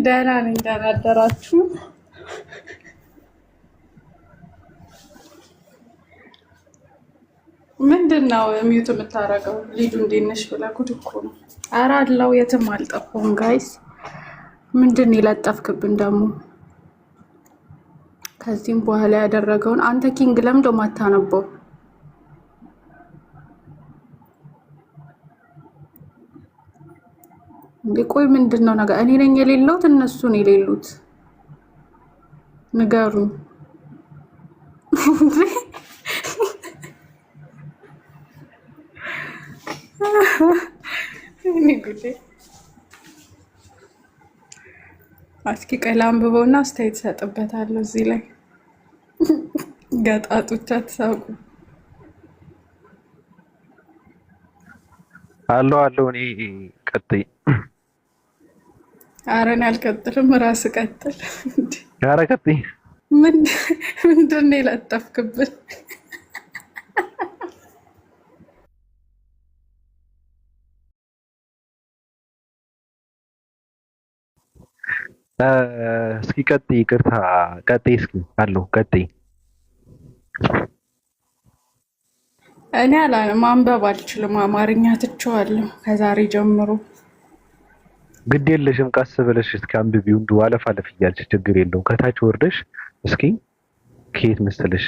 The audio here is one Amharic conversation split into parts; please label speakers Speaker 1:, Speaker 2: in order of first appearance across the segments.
Speaker 1: ደህና ነኝ። ደህና አደራችሁ? ምንድን ነው ሚዩት የምታረገው? ሊዱ እንዴት ነሽ ብለህ ጉድ እኮ ነው። ኧረ አለው የትም አልጠፋሁም። ጋይስ ምንድን የለጠፍክብን ደግሞ? ከዚህም በኋላ ያደረገውን አንተ ኪንግ ለምንድን ነው የማታነበው? እንዴ ቆይ ምንድን ነው ነገር? እኔ ነኝ የሌለሁት እነሱ ነው የሌሉት? ንገሩኝ። እኔ ጉዴ። እስኪ ቀላ አንብበውና አስተያየት እሰጥበታለሁ። እዚህ ላይ ገጣጦች አትሳቁ።
Speaker 2: አለው እኔ ቀጥይ።
Speaker 1: ኧረ እኔ አልቀጥልም፣ እራስህ ቀጥል።
Speaker 2: ኧረ ቀጥይ።
Speaker 1: ምንድን ነው የለጠፍክብን?
Speaker 2: እስኪ ቀጥይ። ይቅርታ ቀጥይ። እስኪ አለው ቀጥይ።
Speaker 1: እኔ ማንበብ አልችልም፣ አማርኛ ትቼዋለሁ ከዛሬ ጀምሮ።
Speaker 2: ግድ የለሽም፣ ቀስ ብለሽ እስኪ አንብቢው። እንዱ አለፍ አለፍ እያልሽ ችግር የለውም። ከታች ወርደሽ እስኪ ከየት መሰለሽ?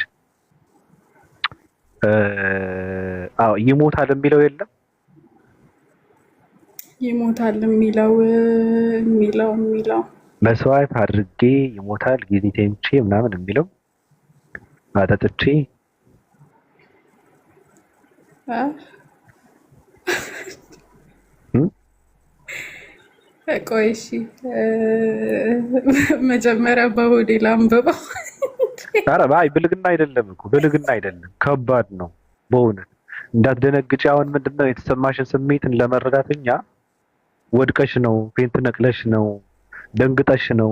Speaker 2: ይሞታል የሚለው የለም?
Speaker 1: ይሞታል የሚለው
Speaker 2: መስዋዕት አድርጌ ይሞታል ጊዜ ተኝቼ ምናምን የሚለው አጠጥቼ
Speaker 1: ቆይ እሺ፣ መጀመሪያ በሆዴ ላንብበው።
Speaker 2: ኧረ ባይ ብልግና አይደለም እኮ ብልግና አይደለም፣ ከባድ ነው በእውነት እንዳትደነግጪ። አሁን ምንድነው የተሰማሽን ስሜትን ለመረዳት እኛ ወድቀሽ ነው፣ ፌንት ነቅለሽ ነው፣ ደንግጠሽ ነው፣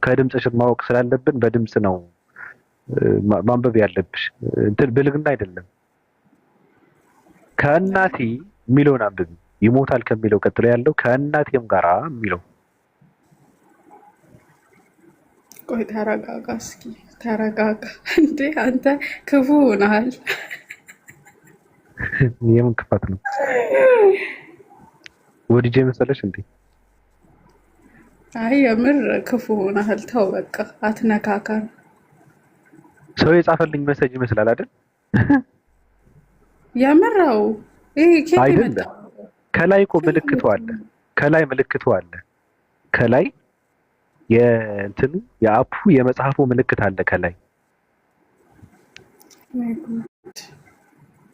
Speaker 2: ከድምፅሽ ማወቅ ስላለብን በድምፅ ነው ማንበብ ያለብሽ። እንትን ብልግና አይደለም። ከእናቴ የሚለውን አንብቢ። ይሞታል ከሚለው ቀጥሎ ያለው ከእናቴም ጋራ የሚለው።
Speaker 1: ቆይ ተረጋጋ፣ እስኪ ተረጋጋ። እንዴ አንተ ክፉ ሆነሃል።
Speaker 2: የምን ክፋት ነው? ወዲጄ መሰለሽ እንዴ?
Speaker 1: አይ የምር ክፉ ሆነሃል። ተው በቃ አትነካካን።
Speaker 2: ሰው የጻፈልኝ መሰጅ ይመስላል አይደል?
Speaker 1: የምራው ይሄ ኬት ይመጣ?
Speaker 2: ከላይ እኮ ምልክቱ አለ። ከላይ ምልክቱ አለ። ከላይ የእንትኑ የአፑ የመጽሐፉ ምልክት አለ ከላይ።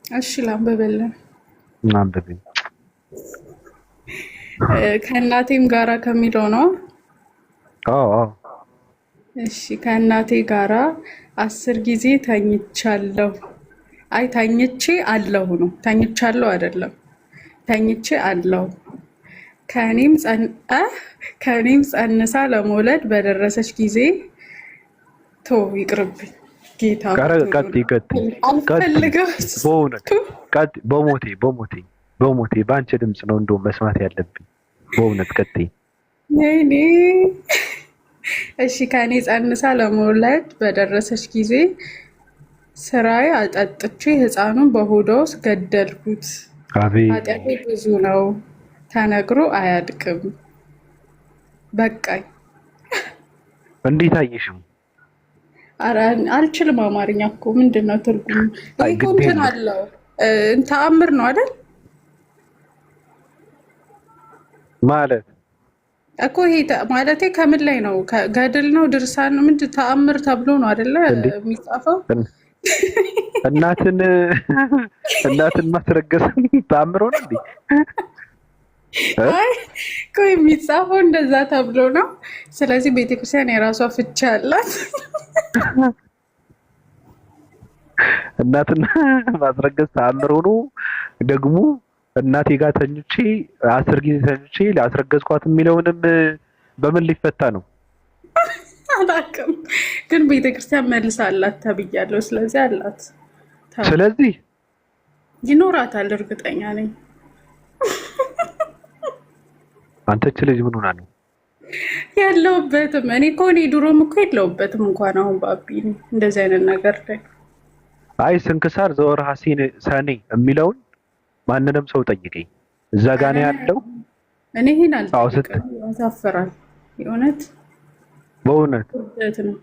Speaker 1: እሺ ላንብብልን።
Speaker 2: አንብብኝ።
Speaker 1: ከእናቴም ጋራ ከሚለው ነው።
Speaker 2: አዎ
Speaker 1: እሺ ከእናቴ ጋራ 10 ጊዜ ተኝቻለሁ። አይ ተኝቼ አለሁ ነው። ተኝቻለሁ አይደለም፣ ተኝቼ አለሁ። ከኔም ጸንሳ ለመውለድ በደረሰች ጊዜ ይቅርብኝ ጌታ።
Speaker 2: ቀጥይ። በሞቴ በአንቺ ድምፅ ነው እንደውም መስማት ያለብኝ። በእውነት ቀጥይ።
Speaker 1: ነይኔ እሺ ከኔ ጸንሳ ለመውለድ በደረሰች ጊዜ ስራዬ አጠጥቼ ህፃኑን በሆዷ ውስጥ ገደልኩት። ኃጢአቴ ብዙ ነው ተነግሮ አያድቅም። በቃኝ።
Speaker 2: እንዴት አየሽም?
Speaker 1: አልችልም። አማርኛ እኮ ምንድን ነው ትርጉሙ? ይሄ እንትን አለው ተአምር ነው አይደል?
Speaker 2: ማለት
Speaker 1: እኮ ይሄ ማለቴ ከምን ላይ ነው? ገድል ነው? ድርሳን ነው? ምንድን ተአምር ተብሎ ነው አይደለ የሚጻፈው? እናትን ማስረገዝ ተአምር ሆነ እንዴ? አይ ቆይ የሚጻፈው እንደዛ ተብሎ ነው። ስለዚህ ቤተክርስቲያን የራሷ ፍቻ አላት።
Speaker 2: እናትን ማስረገዝ ተአምር ሆኖ ደግሞ እናቴ ጋር ተኝቼ 10 ጊዜ ተኝቼ ላስረገዝኳት የሚለውንም በምን ሊፈታ ነው?
Speaker 1: አላውቅም፣ ግን ቤተክርስቲያን መልሳ አላት ተብያለሁ። ስለዚህ አላት።
Speaker 2: ስለዚህ
Speaker 1: ይኖራታል፣ እርግጠኛ ነኝ።
Speaker 2: አንተ እች ልጅ ምን ሆና ነው?
Speaker 1: ያለሁበትም እኔ እኮ እኔ ድሮም እኮ የለሁበትም እንኳን አሁን ባቢ እንደዚህ አይነት ነገር ላይ
Speaker 2: አይ ስንክሳር ዘወርሃ ሰኔ የሚለውን ማንንም ሰው ጠይቀኝ እዛ ጋ ነው ያለው።
Speaker 1: እኔ ይሄን
Speaker 2: አዎ
Speaker 1: አልጠይቅም። ያሳፍራል የእውነት
Speaker 2: በእውነት
Speaker 1: ውርደት ነው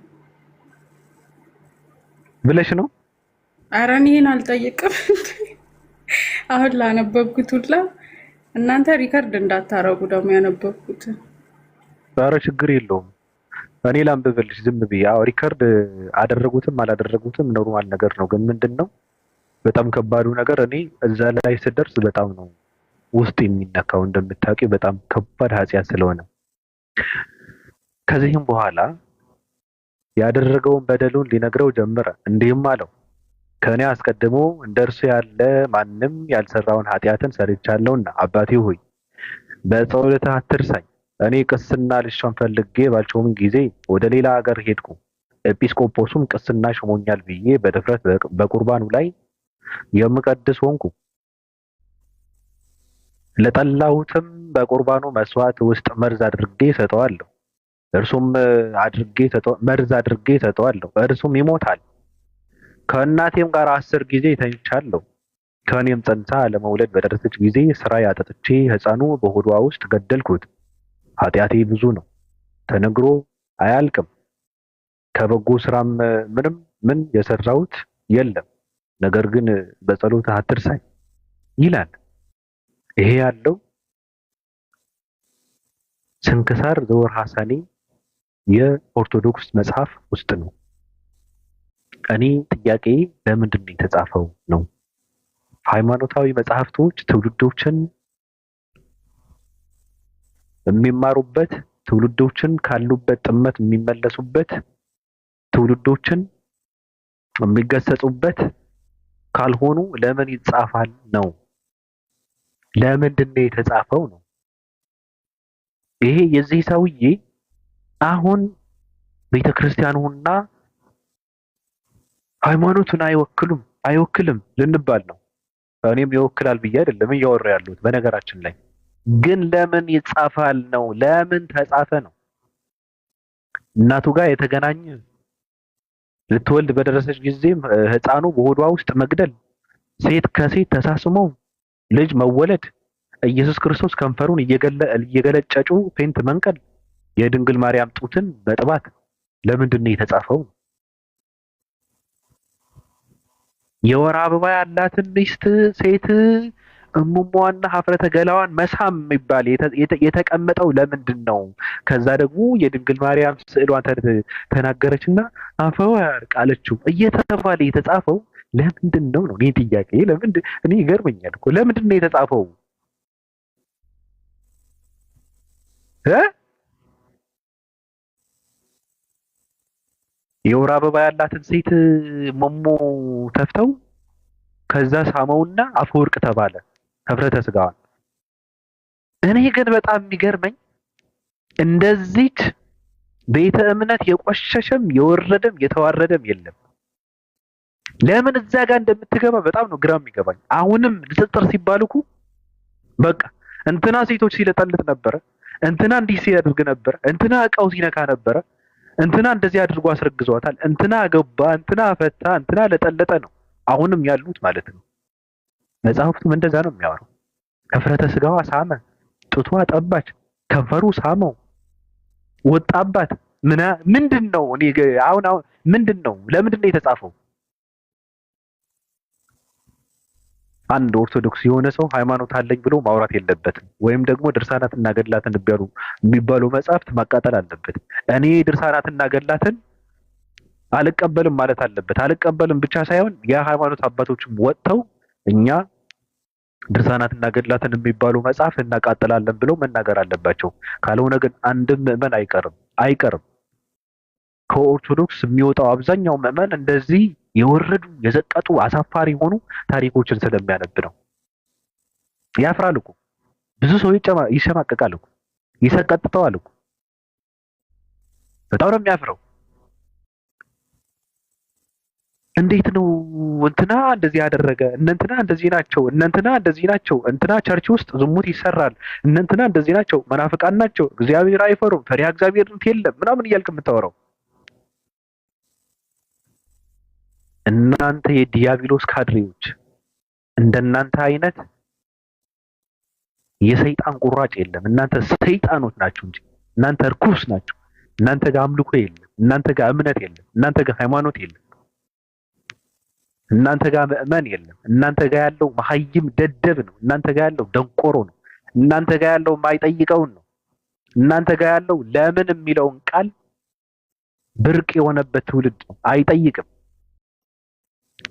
Speaker 2: ብለሽ ነው?
Speaker 1: ኧረ እኔ ይሄን አልጠይቅም። አሁን ላነበብኩት ሁላ እናንተ ሪከርድ እንዳታረጉ ደግሞ ያነበብኩት።
Speaker 2: ኧረ ችግር የለውም እኔ ላንብብልሽ ዝም ብዬ። አዎ ሪከርድ አደረጉትም አላደረጉትም ኖርማል ነገር ነው። ግን ምንድነው በጣም ከባዱ ነገር እኔ እዛ ላይ ስደርስ በጣም ነው ውስጥ የሚነካው። እንደምታውቂው በጣም ከባድ ኃጢአት ስለሆነ ከዚህም በኋላ ያደረገውን በደሉን ሊነግረው ጀመረ። እንዲህም አለው ከእኔ አስቀድሞ እንደርሱ ያለ ማንም ያልሰራውን ኃጢአትን ሰርቻለሁና አባቴ ሆይ በጸሎትህ አትርሳኝ። እኔ ቅስና ልሾም ፈልጌ ባልሾም ጊዜ ወደ ሌላ ሀገር ሄድኩ። ኤጲስቆጶሱም ቅስና ሾሞኛል ብዬ በድፍረት በቁርባኑ ላይ የምቀድስ ሆንኩ። ለጠላሁትም በቁርባኑ መስዋዕት ውስጥ መርዝ አድርጌ ሰጠዋለሁ። መርዝ አድርጌ ሰጠዋለሁ፣ እርሱም ይሞታል። ከእናቴም ጋር 10 ጊዜ ተኝቻለሁ። ከእኔም ጸንሳ ለመውለድ በደረሰች ጊዜ ስራዬ አጠጥቼ ሕፃኑ በሆዷ ውስጥ ገደልኩት። ኃጢአቴ ብዙ ነው፣ ተነግሮ አያልቅም። ከበጎ ስራም ምን የሰራሁት የለም። ነገር ግን በጸሎትህ አትርሳኝ ይላል። ይሄ ያለው ስንክሳር ዘወርሃ ሰኔ የኦርቶዶክስ መጽሐፍ ውስጥ ነው። እኔ ጥያቄ ለምንድን ነው የተጻፈው ነው። ሃይማኖታዊ መጽሐፍቶች ትውልዶችን የሚማሩበት፣ ትውልዶችን ካሉበት ጥመት የሚመለሱበት፣ ትውልዶችን የሚገሰጹበት ካልሆኑ ለምን ይጻፋል ነው። ለምንድን ነው የተጻፈው ነው። ይሄ የዚህ ሰውዬ አሁን ቤተክርስቲያኑና ሃይማኖቱን አይወክልም ልንባል ነው። እኔም ይወክላል ብዬ አይደለም እያወራ ያለሁት በነገራችን ላይ ግን ለምን ይጻፋል ነው። ለምን ተጻፈ ነው። እናቱ ጋር የተገናኘ ልትወልድ በደረሰች ጊዜም ሕፃኑ በሆዷ ውስጥ መግደል፣ ሴት ከሴት ተሳስሞ ልጅ መወለድ፣ ኢየሱስ ክርስቶስ ከንፈሩን እየገለጨጩ ፌንት መንቀል፣ የድንግል ማርያም ጡትን መጥባት ለምንድን ነው የተጻፈው? የወር አበባ ያላትን ሚስት ሴት እሙሟና ሀፍረተ ገላዋን መሳም የሚባል የተቀመጠው ለምንድን ነው? ከዛ ደግሞ የድንግል ማርያም ስዕሏን ተናገረችና አፈወርቅ አለችው እየተባለ የተጻፈው ለምንድን ነው ነው? እኔ ጥያቄ እኔ ይገርመኛል እኮ ለምንድን ነው የተጻፈው? የወር አበባ ያላትን ሴት ሞሞ ተፍተው ከዛ ሳመውና አፈወርቅ ተባለ ህፍረተ ስጋዋን። እኔ ግን በጣም የሚገርመኝ እንደዚች ቤተ እምነት የቆሸሸም የወረደም የተዋረደም የለም። ለምን እዛ ጋር እንደምትገባ በጣም ነው ግራ የሚገባኝ። አሁንም ንጽጽር ሲባል እኮ በቃ እንትና ሴቶች ሲለጠልጥ ነበረ፣ እንትና እንዲህ ሲያደርግ ነበረ፣ እንትና እቃው ሲነካ ነበረ፣ እንትና እንደዚህ አድርጎ አስረግዟታል፣ እንትና ገባ፣ እንትና ፈታ፣ እንትና ለጠለጠ ነው አሁንም ያሉት ማለት ነው። መጽሐፍቱም እንደዛ ነው የሚያወራው። ህፍረተ ስጋዋ ሳመ፣ ጡቷ ጠባች፣ ከንፈሩ ሳመው፣ ወጣባት። ምንድን ነው እኔ አሁን ምንድን ነው? ለምንድን ነው የተጻፈው? አንድ ኦርቶዶክስ የሆነ ሰው ሃይማኖት አለኝ ብሎ ማውራት የለበትም። ወይም ደግሞ ድርሳናትና ገድላትን የሚባሉ መጽሐፍት ማቃጠል አለበት። እኔ ድርሳናትና ገድላትን አልቀበልም ማለት አለበት። አልቀበልም ብቻ ሳይሆን የሃይማኖት አባቶችም ወጥተው እኛ ድርሳናትና ገድላትን የሚባሉ መጽሐፍ እናቃጥላለን ብለው መናገር አለባቸው። ካልሆነ ግን አንድም ምዕመን አይቀርም። ከኦርቶዶክስ የሚወጣው አብዛኛው ምዕመን እንደዚህ የወረዱ የዘቀጡ አሳፋሪ የሆኑ ታሪኮችን ስለሚያነብ ነው። ያፍራል እኮ ብዙ ሰው ይሸማቀቃል እኮ ይሰቀጥጠዋል እኮ። በጣም ነው የሚያፍረው። እንዴት ነው እንትና እንደዚህ ያደረገ፣ እነንትና እንደዚህ ናቸው፣ እነንትና እንደዚህ ናቸው፣ እንትና ቸርች ውስጥ ዝሙት ይሰራል፣ እነንትና እንደዚህ ናቸው፣ መናፍቃን ናቸው፣ እግዚአብሔር አይፈሩም፣ ፈሪሃ እግዚአብሔርነት የለም ምናምን እያልክ የምታወራው እናንተ የዲያብሎስ ካድሬዎች፣ እንደናንተ አይነት የሰይጣን ቁራጭ የለም። እናንተ ሰይጣኖች ናችሁ እንጂ እናንተ እርኩስ ናችሁ። እናንተ ጋር አምልኮ የለም። እናንተ ጋር እምነት የለም። እናንተ ጋር ሃይማኖት የለም። እናንተ ጋር ምእመን የለም። እናንተ ጋር ያለው መሀይም ደደብ ነው። እናንተ ጋር ያለው ደንቆሮ ነው። እናንተ ጋር ያለው የማይጠይቀውን ነው። እናንተ ጋር ያለው ለምን የሚለውን ቃል ብርቅ የሆነበት ትውልድ ነው። አይጠይቅም።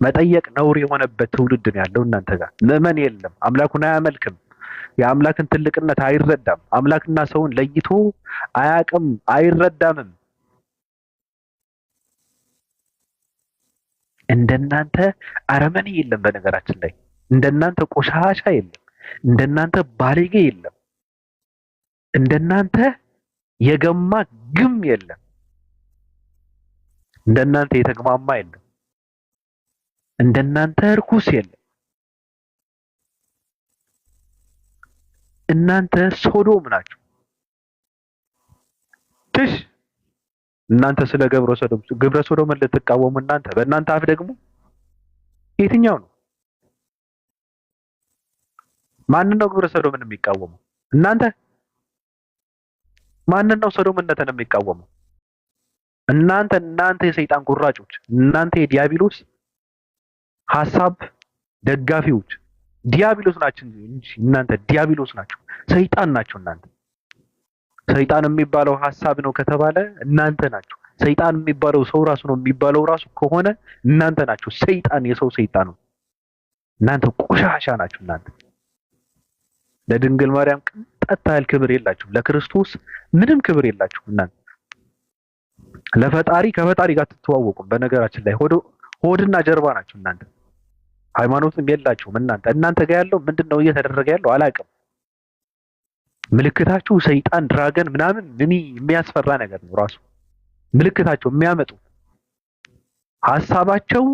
Speaker 2: መጠየቅ ነውር የሆነበት ትውልድ ነው ያለው እናንተ ጋር። ምእመን የለም። አምላኩን አያመልክም። የአምላክን ትልቅነት አይረዳም። አምላክና ሰውን ለይቶ አያቅም፣ አይረዳምም። እንደናንተ አረመኔ የለም። በነገራችን ላይ እንደናንተ ቆሻሻ የለም። እንደናንተ ባለጌ የለም። እንደናንተ የገማ ግም የለም። እንደናንተ የተግማማ የለም። እንደናንተ እርኩስ የለም። እናንተ ሶዶም ናችሁ። ትሽ እናንተ ስለ ግብረ ሶዶምን ልትቃወሙ እናንተ በእናንተ አፍ ደግሞ የትኛው ነው? ማን ነው ግብረ ሶዶምን የሚቃወመው? እናንተ። ማን ነው ሶዶምነትን የሚቃወመው? እናንተ የሰይጣን ቁራጮች፣ እናንተ የዲያብሎስ ሐሳብ ደጋፊዎች ዲያብሎስ ናችሁ እንጂ እናንተ ዲያብሎስ ናችሁ፣ ሰይጣን ናችሁ እናንተ። ሰይጣን የሚባለው ሐሳብ ነው ከተባለ እናንተ ናችሁ። ሰይጣን የሚባለው ሰው ራሱ ነው የሚባለው ራሱ ከሆነ እናንተ ናችሁ። ሰይጣን የሰው ሰይጣን ነው። እናንተ ቆሻሻ ናችሁ እናንተ። ለድንግል ማርያም ቅንጣት ያህል ክብር የላችሁ። ለክርስቶስ ምንም ክብር የላችሁ እናንተ። ለፈጣሪ ከፈጣሪ ጋር ትተዋወቁም። በነገራችን ላይ ሆድና ጀርባ ናችሁ እናንተ። ሃይማኖትም የላችሁም እናንተ ጋር ያለው ምንድነው እየተደረገ ያለው አላውቅም። ምልክታችሁ ሰይጣን ድራገን ምናምን ምን የሚያስፈራ ነገር ነው ራሱ። ምልክታቸው የሚያመጡ ሐሳባቸው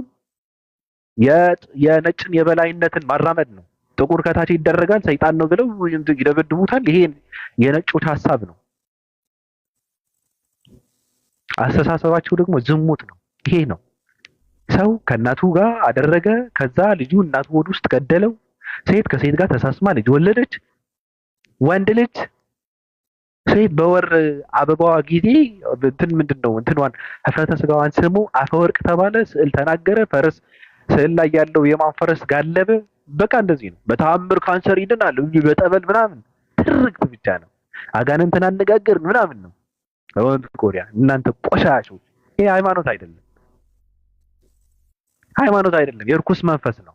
Speaker 2: የነጭን የበላይነትን ማራመድ ነው። ጥቁር ከታች ይደረጋል ሰይጣን ነው ብለው ይደበድቡታል። ይሄ የነጮች ሐሳብ ነው። አስተሳሰባቸው ደግሞ ዝሙት ነው። ይሄ ነው። ሰው ከእናቱ ጋር አደረገ፣ ከዛ ልጁ እናቱ ሆድ ውስጥ ገደለው። ሴት ከሴት ጋር ተሳስማ ልጅ ወለደች። ወንድ ልጅ ሴት በወር አበባዋ ጊዜ ምንድነው እንትኗን ኅፍረተ ስጋዋን ስሙ አፈወርቅ ተባለ። ስዕል ተናገረ። ፈረስ ስዕል ላይ ያለው የማን ፈረስ ጋለበ። በቃ እንደዚህ ነው። በተአምር ካንሰር ይድናል በጠበል ምናምን ትርክት ብቻ ነው። አጋንንትን አነጋገር ምናምን ነው። ወንድ ኮሪያ እናንተ ቆሻሾች። ይሄ ሃይማኖት አይደለም። ሃይማኖት አይደለም፣ የርኩስ መንፈስ ነው።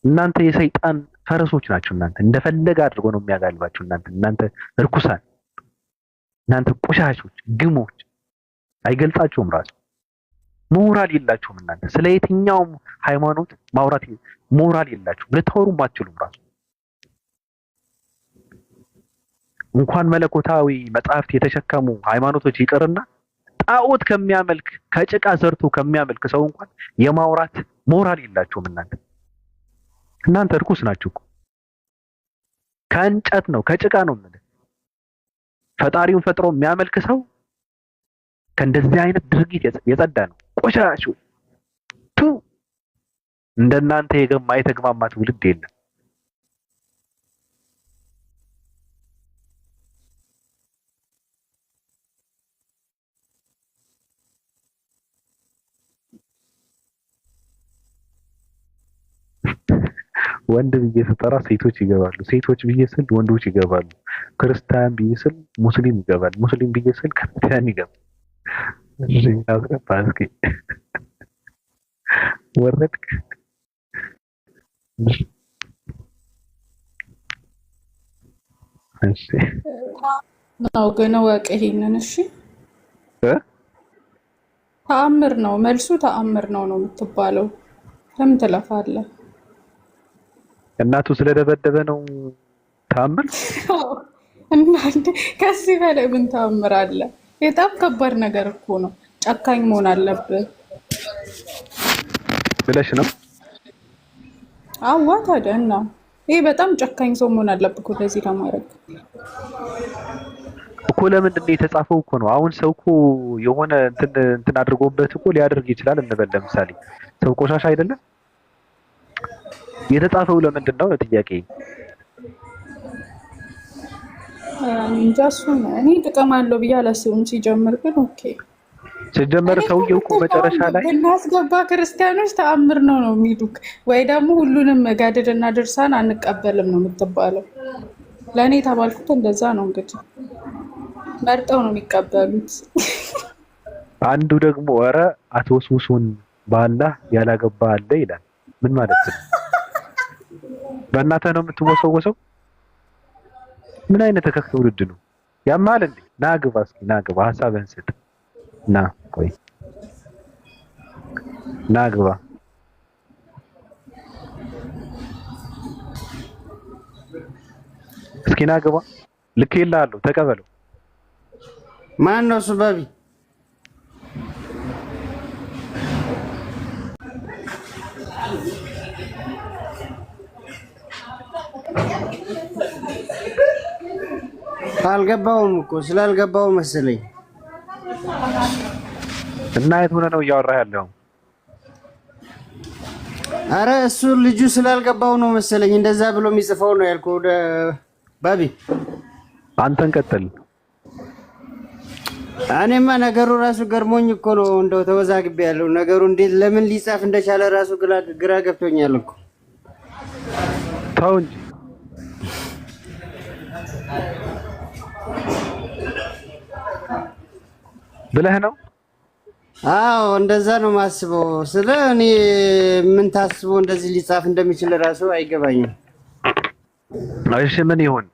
Speaker 2: እናንተ የሰይጣን ፈረሶች ናችሁ። እናንተ እንደፈለገ አድርጎ ነው የሚያጋልባችሁ። እናንተ እርኩሳን፣ እናንተ ቆሻሾች፣ ግሞች። አይገልጻችሁም ራሱ። ሞራል የላችሁም እናንተ። ስለ የትኛውም ሃይማኖት ማውራት ሞራል የላችሁም። ልታወሩም አትችሉም ራሱ። እንኳን መለኮታዊ መጽሐፍት የተሸከሙ ሃይማኖቶች ይቅርና ጣዖት ከሚያመልክ ከጭቃ ዘርቶ ከሚያመልክ ሰው እንኳን የማውራት ሞራል የላችሁም እናንተ እርኩስ ናችሁ እኮ። ከእንጨት ነው ከጭቃ ነው የምልህ። ፈጣሪውን ፈጥሮ የሚያመልክ ሰው ከእንደዚህ አይነት ድርጊት የጸዳ ነው። ቆሻሹ እንደናንተ የገማ የተግማማ ትውልድ የለም። ወንድ ብዬ ስጠራ ሴቶች ይገባሉ። ሴቶች ብዬ ስል ወንዶች ይገባሉ። ክርስቲያን ብዬ ስል ሙስሊም ይገባል። ሙስሊም ብዬ ስል ክርስቲያን ይገባል። እሺ አስገባስኪ ወረድክ። እሺ
Speaker 1: ነው ግን ወቅ ይሄንን እሺ ተአምር ነው መልሱ። ተአምር ነው የምትባለው። ለምን ትለፋለህ?
Speaker 2: እናቱ ስለደበደበ ነው ተአምር?
Speaker 1: እና ከዚህ በላይ ምን ተአምር አለ? በጣም ከባድ ነገር እኮ ነው። ጨካኝ መሆን አለብህ
Speaker 2: ብለሽ ነው?
Speaker 1: አዋ ታዲያ እና ይሄ በጣም ጨካኝ ሰው መሆን አለብህ እኮ ለዚህ ለማድረግ
Speaker 2: እኮ። ለምንድን ነው የተጻፈው እኮ ነው። አሁን ሰው እኮ የሆነ እንትን አድርጎበት እኮ ሊያደርግ ይችላል እንበል። ለምሳሌ ሰው ቆሻሻ አይደለም የተጻፈው ለምንድን ነው ጥያቄ?
Speaker 1: እንጃ እሱን እኔ ጥቅም አለው ብዬ አላስብም። ሲጀምር ግን ኦኬ
Speaker 2: ሲጀመር ሰውየው እኮ መጨረሻ ላይ
Speaker 1: እናስገባ ክርስቲያኖች ተአምር ነው የሚሉክ ወይ ደግሞ ሁሉንም ገድልና ድርሳን አንቀበልም ነው የምትባለው። ለእኔ የተባልኩት እንደዛ ነው። እንግዲህ መርጠው ነው የሚቀበሉት።
Speaker 2: አንዱ ደግሞ ኧረ አትወስውሱን በአላህ ያላገባ አለ ይላል። ምን ማለት ነው? በእናትህ ነው የምትወሰወሰው? ምን አይነት ተከክ ትውልድ ነው? ያማል እንዴ? ና ግባ እስኪ ና ግባ፣ ሀሳብህን ስጥ። ና ቆይ ና ግባ። እስኪ ና ግባ። ልኬልሃለሁ ተቀበለው።
Speaker 3: ማን ነው እሱ? ባቢ አልገባውም እኮ ስላልገባው መሰለኝ።
Speaker 2: እና የት ሆነህ ነው እያወራህ ያለው?
Speaker 3: አረ እሱ ልጁ ስላልገባው ነው መሰለኝ እንደዛ ብሎ የሚጽፈው ነው ያልኩህ። ወደ ባቢ
Speaker 2: አንተን ቀጥል።
Speaker 3: እኔማ ነገሩ ራሱ ገርሞኝ እኮ ነው እንደው ተወዛግቤ ያለው ነገሩ እንዴት ለምን ሊጻፍ እንደቻለ ራሱ ግራ ገብቶኛል እኮ።
Speaker 2: ተው እንጂ ብለህ ነው?
Speaker 3: አዎ እንደዛ ነው ማስበው። ስለ እኔ ምን ታስቦ እንደዚህ ሊጻፍ እንደሚችል ራሱ አይገባኝም።
Speaker 2: እሺ ምን ይሁን?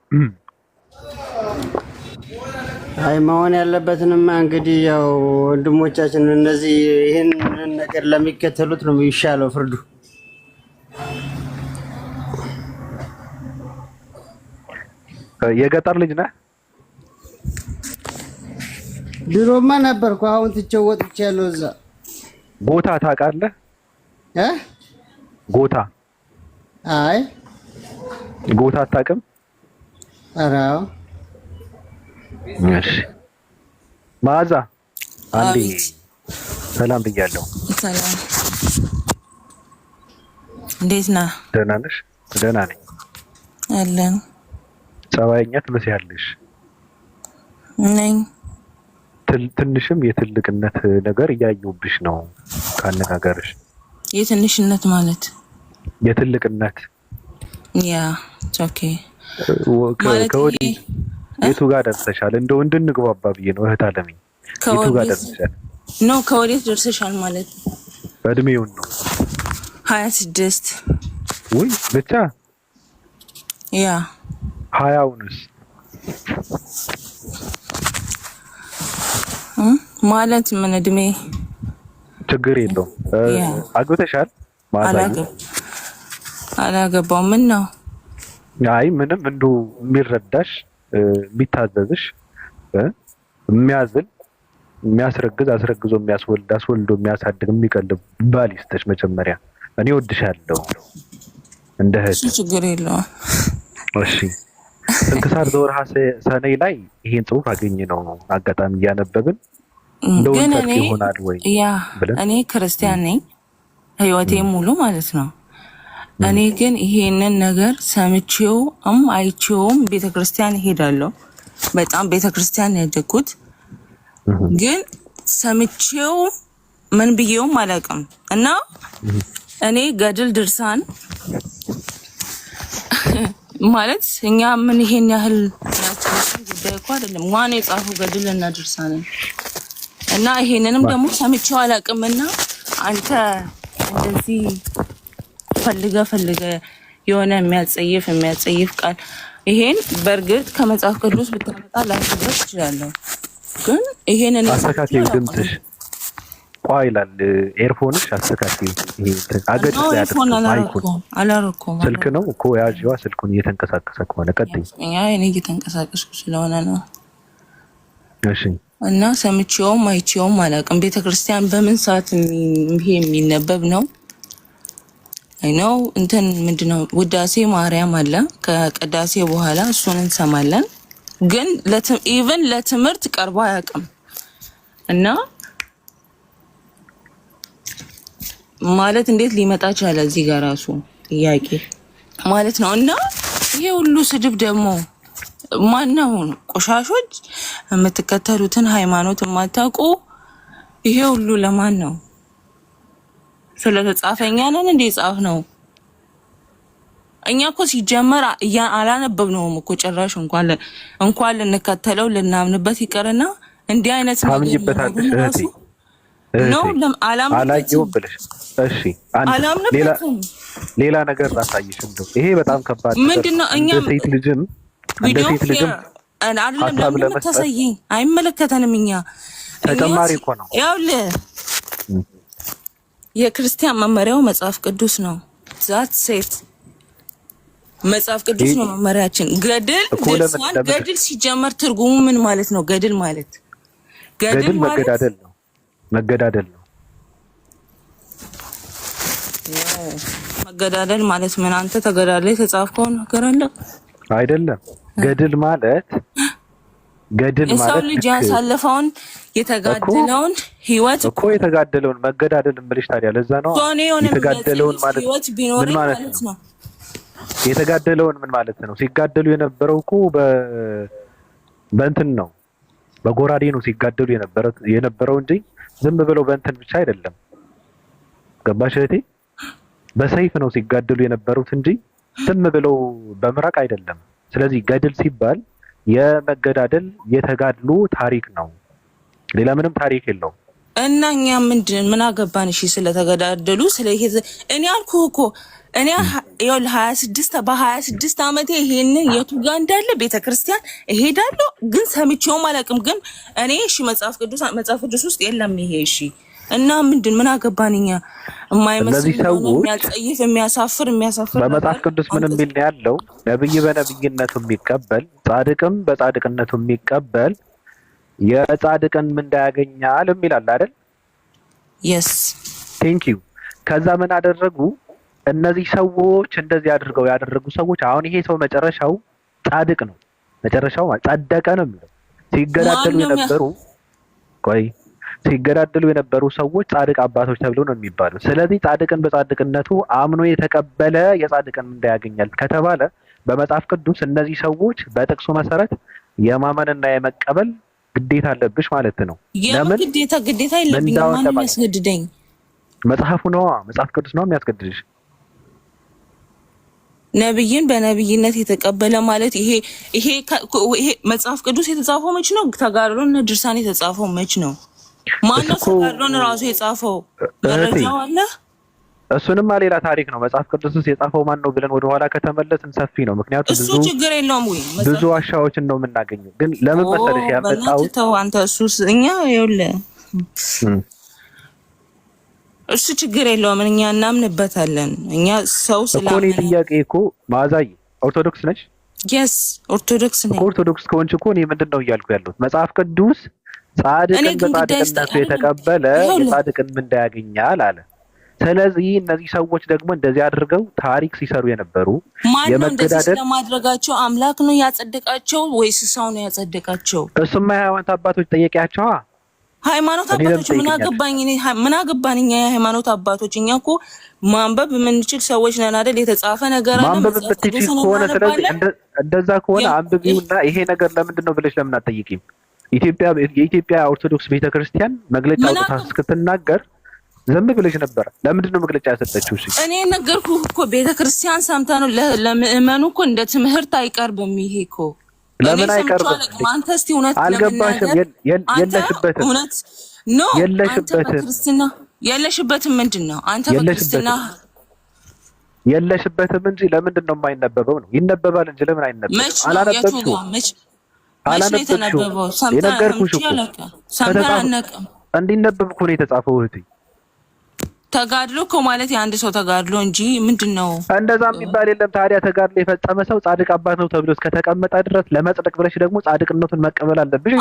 Speaker 3: አይ መሆን ያለበትንማ እንግዲህ ያው ወንድሞቻችን እነዚህ ይሄን ነገር ለሚከተሉት ነው የሚሻለው ፍርዱ።
Speaker 2: የገጠር ልጅ ነህ?
Speaker 3: ድሮማ ነበርኩ፣ አሁን ትቼው ወጥቻለሁ። እዛ
Speaker 2: ጎታ ታውቃለህ? ጎታ?
Speaker 3: አይ
Speaker 2: ጎታ አታውቅም?
Speaker 3: ኧረ
Speaker 2: እሺ መዓዛ አንዴ ሰላም ብያለሁ።
Speaker 4: ሰላም እንዴት ነህ?
Speaker 2: ደህና ነሽ? ደህና ነኝ
Speaker 4: አለን።
Speaker 2: ጸባይኛ ትመስያለሽ
Speaker 4: ነኝ።
Speaker 2: ትንሽም የትልቅነት ነገር እያየሁብሽ ነው ካነጋገርሽ።
Speaker 4: የትንሽነት ማለት
Speaker 2: የትልቅነት
Speaker 4: ያ ኦኬ
Speaker 2: ከወዲህ የቱ ጋር ደርሰሻል? እንደው እንድንግባባ ብዬ ነው እህት አለምኝ። የቱ ጋር ደርሰሻል?
Speaker 4: ኖ ከወዴት ደርሰሻል ማለት
Speaker 2: እድሜውን ነው
Speaker 4: 26
Speaker 2: ወይ ብቻ
Speaker 4: ያ
Speaker 2: 20ውንስ
Speaker 4: ማለት ምን እድሜ
Speaker 2: ችግር የለውም። አግብተሻል ማለት
Speaker 4: አላገባው ምን ነው?
Speaker 2: አይ ምንም እንደው የሚረዳሽ የሚታዘዝሽ የሚያዝል የሚያስረግዝ አስረግዞ የሚያስወልድ አስወልዶ የሚያሳድግ የሚቀልብ ባል ይስጥሽ። መጀመሪያ እኔ እወድሻለሁ እንደ እህት።
Speaker 4: ችግር የለውም።
Speaker 2: እሺ እንክሳር ዘወርሃ ሰኔ ላይ ይሄን ጽሑፍ አገኘ ነው አጋጣሚ እያነበብን
Speaker 4: ግን እኔ ክርስቲያን ነኝ ህይወቴ ሙሉ ማለት ነው። እኔ ግን ይሄንን ነገር ሰምቼውም አይቼውም ቤተክርስቲያን እሄዳለሁ። በጣም ቤተክርስቲያን ያደግኩት ግን ሰምቼው ምን ብዬውም አላውቅም። እና እኔ ገድል ድርሳን ማለት እኛ ምን ይሄን ያህል ጉዳይ እኮ አይደለም። ዋና የጻፈው ገድል እና ድርሳንን እና ይሄንንም ደግሞ ሰምቼው አላውቅም። እና አንተ እንደዚህ ፈልገ የሆነ የሚያጸይፍ ቃል ይሄን በእርግጥ ከመጽሐፍ ቅዱስ ብታመጣ ላስደርስ ይችላል። ግን ይሄንን
Speaker 2: አስተካክል ድምፅሽ ቋ ይላል። ኤርፎንሽ አስተካክል። ይሄ አገጭ
Speaker 4: አላረኩም።
Speaker 2: ስልክ ነው እኮ ያዥዋ። ስልኩን እየተንቀሳቀሰ ከሆነ ቀጥይ።
Speaker 4: እኔ እየተንቀሳቀስኩ ስለሆነ ነው።
Speaker 2: እሺ
Speaker 4: እና ሰምቼውም አይቼውም አላውቅም። ቤተክርስቲያን በምን ሰዓት ይሄ የሚነበብ ነው? አይ ነው እንትን ምንድነው ውዳሴ ማርያም አለ ከቅዳሴ በኋላ እሱን እንሰማለን። ግን ኢቭን ለትምህርት ቀርቦ አያውቅም። እና ማለት እንዴት ሊመጣ ቻለ እዚህ ጋር ራሱ ጥያቄ ማለት ነው። እና ይሄ ሁሉ ስድብ ደግሞ ማነው? ቆሻሾች የምትከተሉትን ሃይማኖት የማታውቁ ይሄ ሁሉ ለማን ነው? ስለተጻፈኛ ነን እንዴ ጻፍ ነው? እኛ እኮ ሲጀመር አላነበብነውም እኮ ጭራሽ እንኳን ልንከተለው ልናምንበት ይቀርና እንዲህ አይነት
Speaker 2: ታምኝበታለሽ እህቴ
Speaker 4: ነው
Speaker 2: አላየሁም ብለሽ እሺ ሌላ ነገር ላሳይሽ እንደው ይሄ በጣም ከባድ
Speaker 4: ምንድነው? እኛ
Speaker 2: ሴት ልጅም
Speaker 4: አይደለም ለምን ተሰየኝ አይመለከተንም። እኛ
Speaker 2: ተጨማሪ እኮ ነው
Speaker 4: ያውልህ የክርስቲያን መመሪያው መጽሐፍ ቅዱስ ነው። ዛት ሴት መጽሐፍ ቅዱስ ነው መመሪያችን። ገድል ሲጀመር ትርጉሙ ምን ማለት ነው? ገድል ማለት
Speaker 2: መገዳደል ነው። መገዳደል
Speaker 4: ማለት ምን? አንተ ተገዳደል የተጻፈው ነገር አለ
Speaker 2: አይደለም። ገድል ማለት
Speaker 4: የሰው ልጅ ያሳለፈውን የተጋደለውን ህይወት
Speaker 2: እኮ የተጋደለውን መገዳደል እምልሽ ታዲያ ለዛ ነው የተጋደለውን ማለት ምን ማለት ነው? የተጋደለውን ምን ማለት ነው? ሲጋደሉ የነበረው እኮ በእንትን ነው በጎራዴ ነው ሲጋደሉ የነበረው እንጂ ዝም ብለው በእንትን ብቻ አይደለም። ገባሽ እህቴ? በሰይፍ ነው ሲጋደሉ የነበሩት እንጂ ዝም ብለው በምራቅ አይደለም። ስለዚህ ገድል ሲባል የመገዳደል የተጋድሎ ታሪክ ነው። ሌላ ምንም ታሪክ የለውም።
Speaker 4: እና እኛ ምን አገባን? እሺ ስለተገዳደሉ እኔ አልኩህ እኮ እኔ በ26 ዓመቴ ይሄንን የቱ ጋር እንዳለ ቤተክርስቲያን እሄዳለሁ፣ ግን ሰምቼውም አላውቅም። ግን እኔ እሺ መጽሐፍ ቅዱስ ውስጥ የለም ይሄ። እሺ እና ምን አገባን እኛ? የማይመስል የሚያጸይፍ የሚያሳፍር
Speaker 2: በመጽሐፍ ቅዱስ ምን የሚል ነው ያለው? ነብይ በነብይነቱ የሚቀበል ጻድቅም በጻድቅነቱ የሚቀበል የጻድቅን ምንዳ ያገኛል የሚላል አይደል?
Speaker 4: yes
Speaker 2: thank you። ከዛ ምን አደረጉ እነዚህ ሰዎች? እንደዚህ አድርገው ያደረጉ ሰዎች አሁን ይሄ ሰው መጨረሻው ጻድቅ ነው፣ መጨረሻው ጸደቀ ነው የሚለው። ሲገዳደሉ የነበሩ ሰዎች ጻድቅ አባቶች ተብለው ነው የሚባሉት። ስለዚህ ጻድቅን በጻድቅነቱ አምኖ የተቀበለ የጻድቅን ምንዳ ያገኛል ከተባለ በመጽሐፍ ቅዱስ እነዚህ ሰዎች በጥቅሱ መሰረት የማመንና የመቀበል ግዴታ አለብሽ ማለት ነው። ለምን
Speaker 4: ግዴታ የለብኝም? ማን የሚያስገድደኝ?
Speaker 2: መጽሐፉ ነው፣ መጽሐፍ ቅዱስ ነው የሚያስገድድሽ።
Speaker 4: ነብይን በነብይነት የተቀበለ ማለት ይሄ መጽሐፍ ቅዱስ የተጻፈው መች ነው? ተጋድሎና ድርሳን የተጻፈው መች ነው? ማነው ተጋድሎን ራሱ የጻፈው? መረጃው አለ?
Speaker 2: እሱንማ ሌላ ታሪክ ነው። መጽሐፍ ቅዱስ ውስጥ የጻፈው ማን ነው ብለን ወደኋላ ከተመለስን ሰፊ ነው። ምክንያቱም
Speaker 4: እሱ ችግር የለውም ወይ
Speaker 2: ብዙ ዋሻዎችን ነው የምናገኘው። ግን ለምን መሰለሽ ያመጣው
Speaker 4: አንተ እሱስ እኛ ይኸውልህ እሱ ችግር የለውም። እኛ እናምንበታለን። እኛ ሰው
Speaker 2: ስለሆነ ጥያቄ እኮ ማዛይ ኦርቶዶክስ ነች?
Speaker 4: yes ኦርቶዶክስ ነኝ።
Speaker 2: ኦርቶዶክስ ከሆንሽ እኮ እኔ ምንድነው እያልኩ ያለሁት? መጽሐፍ ቅዱስ ጻድቅን በጻድቅነቱ የተቀበለ የጻድቅን ምንዳ ያገኛል አለ። ስለዚህ እነዚህ ሰዎች ደግሞ እንደዚህ አድርገው ታሪክ ሲሰሩ የነበሩ
Speaker 4: የመገዳደል ለማድረጋቸው አምላክ ነው ያጸደቃቸው ወይስ ሰው ነው ያጸደቃቸው?
Speaker 2: እሱማ የሃይማኖት አባቶች ጠየቂያቸዋ።
Speaker 4: ሃይማኖት አባቶች ምን አገባኝ እኛ የሃይማኖት አባቶች። እኛ እኮ ማንበብ የምንችል ሰዎች ነን አይደል? የተጻፈ ነገር አለ
Speaker 2: ማንበብ የምትችል ከሆነ ስለዚህ እንደዛ ከሆነ አንብቢውና ይሄ ነገር ለምንድን ነው ብለሽ ለምን አትጠይቂም? የኢትዮጵያ ኦርቶዶክስ ቤተክርስቲያን መግለጫ አውጥታ እስክትናገር ዝም ብለሽ ነበር። ለምንድን ነው መግለጫ ያሰጠችው? እሺ
Speaker 4: እኔ ነገርኩህ እኮ ቤተክርስቲያን ሰምታ ነው ለምእመኑ እኮ እንደ ትምህርት አይቀርብም። ይሄ እኮ
Speaker 2: ለምን አይቀርብም?
Speaker 4: አንተ እስቲ እውነት
Speaker 2: አልገባሽም? የለሽበትም
Speaker 4: እውነት ኖ የለሽበትም ምንድን ነው አንተ በክርስትና
Speaker 2: የለሽበትም እንጂ ለምንድን ነው የማይነበበው? ነው ይነበባል እንጂ ለምን አይነበብም? አላነበብሽውም? የነገርኩሽ እኮ እንዲነበብ እኮ ነው የተጻፈው እህቴ።
Speaker 4: ተጋድሎ እኮ ማለት የአንድ ሰው ተጋድሎ እንጂ ምንድነው?
Speaker 2: እንደዛ የሚባል የለም። ታዲያ ተጋድሎ የፈጸመ ሰው ጻድቅ አባት ነው ተብሎ እስከተቀመጠ ድረስ ለመጽደቅ ብለሽ ደግሞ ጻድቅነቱን መቀበል አለብሽ።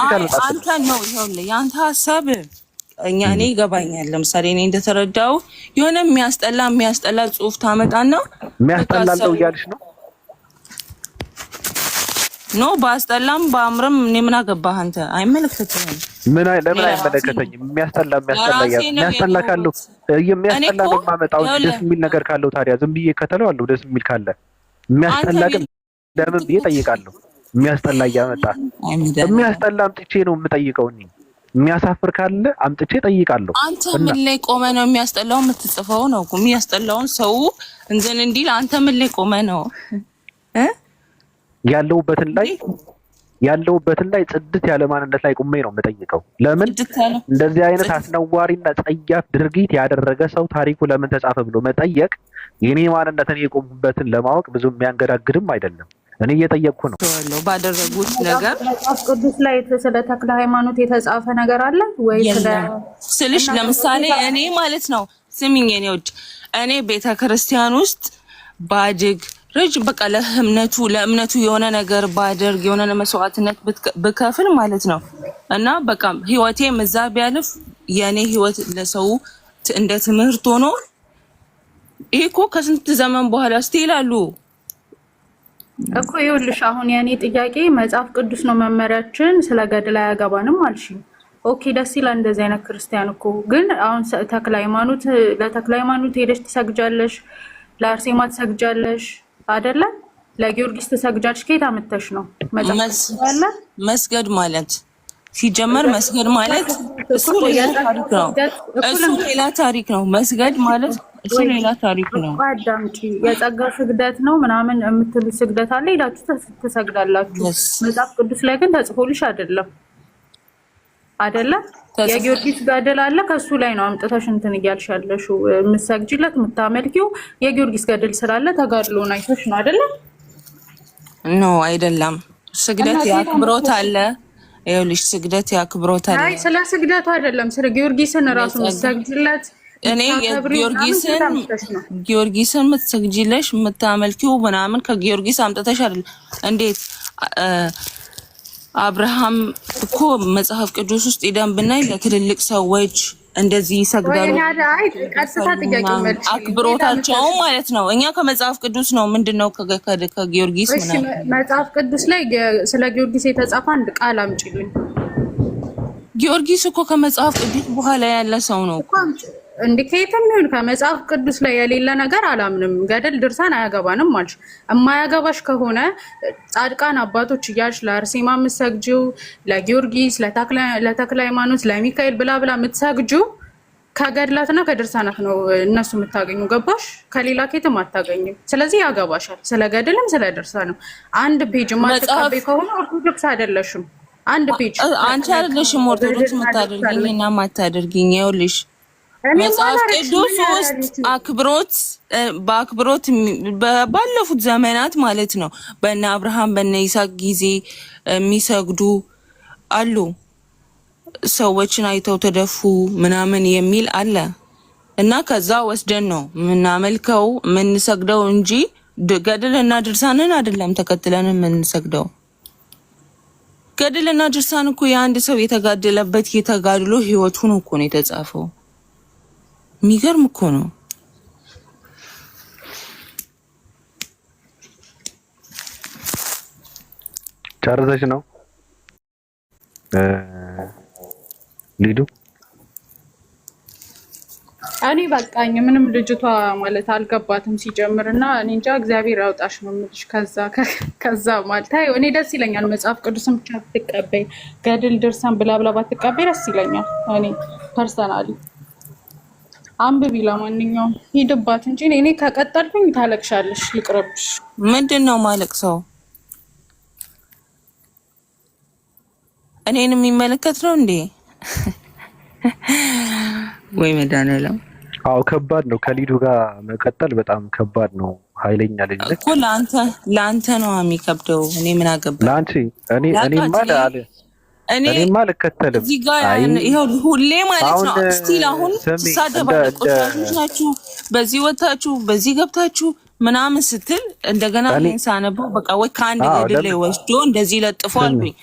Speaker 4: አንተ ነው ይኸውልህ፣ የአንተ ሀሳብ እኔ ይገባኛል። ለምሳሌ እኔ እንደተረዳው የሆነ የሚያስጠላ ጽሑፍ ታመጣና
Speaker 2: የሚያስጠላለው እያልሽ ነው?
Speaker 4: ኖ ባስጠላም በአምርም እኔ ምን አገባህ አንተ? አይመለከተኝም።
Speaker 2: ለምን አይመለከተኝም? የሚያስጠላ ካለው የሚያስጠላ ነው የማመጣው። ደስ የሚል ነገር ካለው ታዲያ ዝም ብዬ ከተለዋለሁ። ደስ የሚል ካለ የሚያስጠላ ግን ለምን ብዬ ጠይቃለሁ። የሚያስጠላ እያመጣ የሚያስጠላ አምጥቼ ነው የምጠይቀው። እኔ የሚያሳፍር ካለ አምጥቼ ጠይቃለሁ። አንተ
Speaker 4: ምን ላይ ቆመ ነው የሚያስጠላው? የምትጽፈው ነው እኮ የሚያስጠላውን ሰው እንትን እንዲል አንተ ምን ላይ ቆመ ነው ያለውበትን ላይ ጽድት ያለ ማንነት ላይ ቁሜ ነው የምጠይቀው። ለምን እንደዚህ አይነት አስነዋሪና ጸያፍ ድርጊት ያደረገ ሰው ታሪኩ ለምን ተጻፈ ብሎ መጠየቅ የኔ ማንነትን የቆሙበትን ለማወቅ ብዙ የሚያንገዳግድም አይደለም። እኔ እየጠየቅኩ ነው ባደረጉት ነገር።
Speaker 1: መጽሐፍ ቅዱስ ላይ ስለ ተክለ ሃይማኖት የተጻፈ ነገር አለ ወይ
Speaker 4: ስልሽ፣ ለምሳሌ እኔ ማለት ነው ስሚኝ፣ እኔ ቤተክርስቲያን ውስጥ ባጅግ ረጅም በቃ ለእምነቱ የሆነ ነገር ባደርግ የሆነ መስዋዕትነት ብከፍል ማለት ነው እና በቃ ህይወቴ መዛ ቢያልፍ የኔ ህይወት ለሰው እንደ ትምህርት ሆኖ ይሄ እኮ ከስንት ዘመን በኋላ ስቲላሉ
Speaker 1: እኮ ይኸውልሽ፣ አሁን የኔ ጥያቄ መጽሐፍ ቅዱስ ነው መመሪያችን፣ ስለ ገድል አያገባንም አልሽኝ። ኦኬ ደስ ይላል። እንደዚህ አይነት ክርስቲያን እኮ ግን አሁን ለተክለ ሃይማኖት ሄደሽ ትሰግጃለሽ፣ ለአርሴማ ትሰግጃለሽ አይደለ? ለጊዮርጊስ ትሰግጃለሽ። ከየት አመጣሽ ነው
Speaker 4: መስገድ ማለት? ሲጀመር መስገድ ማለት እሱ ሌላ ታሪክ ነው። መስገድ ማለት እሱ ሌላ ታሪክ ነው።
Speaker 1: አዳምጪ፣ የጸጋ ስግደት ነው ምናምን የምትሉ ስግደት አለ፣ ሄዳችሁ ትሰግዳላችሁ። መጽሐፍ ቅዱስ ላይ ግን ተጽፎልሽ አይደለም። የጊዮርጊስ ገድል አለ፣ ከሱ ላይ ነው አምጥተሽ እንትን እያልሽ ያለሽው የምትሰግጂለት የምታመልኪው የጊዮርጊስ ገድል ስላለ ተጋድሎን አይተሽ ነው አይደለ?
Speaker 4: ኖ አይደለም። ስግደት ያክብሮት አለ። ይኸውልሽ ስግደት ያክብሮት አለ።
Speaker 1: አይ ስለ ስግደቱ አይደለም፣ ስለ ጊዮርጊስን ራሱ የምትሰግጂለት
Speaker 4: እኔ ጊዮርጊስን የምትሰግጂለሽ የምታመልኪው ምናምን ከጊዮርጊስ አምጥተሽ አይደል? እንዴት አብርሃም እኮ መጽሐፍ ቅዱስ ውስጥ ሄደን ብናይ ለትልልቅ ሰዎች እንደዚህ ይሰግዳሉ። አክብሮታቸው ማለት ነው። እኛ ከመጽሐፍ ቅዱስ ነው ምንድነው ከጊዮርጊስ ምናምን
Speaker 1: መጽሐፍ ቅዱስ ላይ ስለ ጊዮርጊስ የተጻፈ አንድ ቃል አምጪልኝ።
Speaker 4: ጊዮርጊስ እኮ ከመጽሐፍ ቅዱስ በኋላ ያለ ሰው ነው እኮ
Speaker 1: እንዲከይተም ይሁን ከመጽሐፍ ቅዱስ ላይ የሌለ ነገር አላምንም። ገድል ድርሳን አያገባንም ማለት የማያገባሽ ከሆነ ጻድቃን አባቶች እያልሽ ለአርሴማ የምትሰግጂው፣ ለጊዮርጊስ፣ ለተክለ ሃይማኖት፣ ለሚካኤል ብላ የምትሰግጂው ከገድላትና ከድርሳናት ነው እነሱ የምታገኙ። ገባሽ? ከሌላ ኬትም አታገኝም። ስለዚህ ያገባሻል። ስለ ገድልም ስለ ድርሳንም አንድ ፔጅ ማትቀበይ ከሆነ ኦርቶዶክስ አይደለሽም። አንድ ፔጅ
Speaker 4: አንቺ አይደለሽም ኦርቶዶክስ የምታደርጊኝና ማታደርጊኝ። ይኸውልሽ መጽሐፍ ቅዱስ ውስጥ በአክብሮት ባለፉት ዘመናት ማለት ነው በእነ አብርሃም በእነ ይስሐቅ ጊዜ የሚሰግዱ አሉ። ሰዎችን አይተው ተደፉ ምናምን የሚል አለ እና ከዛ ወስደን ነው የምናመልከው የምንሰግደው እንጂ ገድልና ድርሳንን አይደለም ተከትለን የምንሰግደው። ገድልና ድርሳን እኮ የአንድ ሰው የተጋደለበት የተጋድሎ ህይወቱን እኮ ነው የተጻፈው። የሚገርም እኮ ነው።
Speaker 2: ጨርሰሽ ነው ሊዱ?
Speaker 1: እኔ በቃኝ። ምንም ልጅቷ ማለት አልገባትም ሲጀምር እና እኔ እንጃ እግዚአብሔር ያውጣሽ ነው የምልሽ። ከዛ ማለት አይ እኔ ደስ ይለኛል መጽሐፍ ቅዱስን ብቻ ብትቀበይ ገድል ድርሳን ብላ ባትቀበይ ደስ ይለኛል። እኔ ፐርሰናሊ አንብቢ፣ ለማንኛውም ሂድባት እንጂ እኔ ከቀጠልኩኝ ታለቅሻለሽ። ልቅረብሽ።
Speaker 4: ምንድን ነው ማለቅሰው? እኔን የሚመለከት ነው እንዴ? ወይ መድኃኒዓለም።
Speaker 2: አዎ ከባድ ነው። ከሊዱ ጋር መቀጠል በጣም ከባድ ነው። ኃይለኛ ልጅ ነች
Speaker 4: እኮ ለአንተ ነው የሚከብደው። እኔ ምን አገባኝ?
Speaker 2: ለአንቺ እኔ ማለት እኔማ አልከተልም።
Speaker 4: እዚህ ጋር ይሄው ሁሌ ማለት ነው ስቲል አሁን ትሳደባለህ። ቆሻሾች ናችሁ፣ በዚህ ወጣችሁ፣ በዚህ ገብታችሁ ምናምን ስትል እንደገና እኔን ሳነበው በቃ ወይ ከአንድ ገድል ላይ ወስዶ እንደዚህ ለጥፎ አልኩኝ።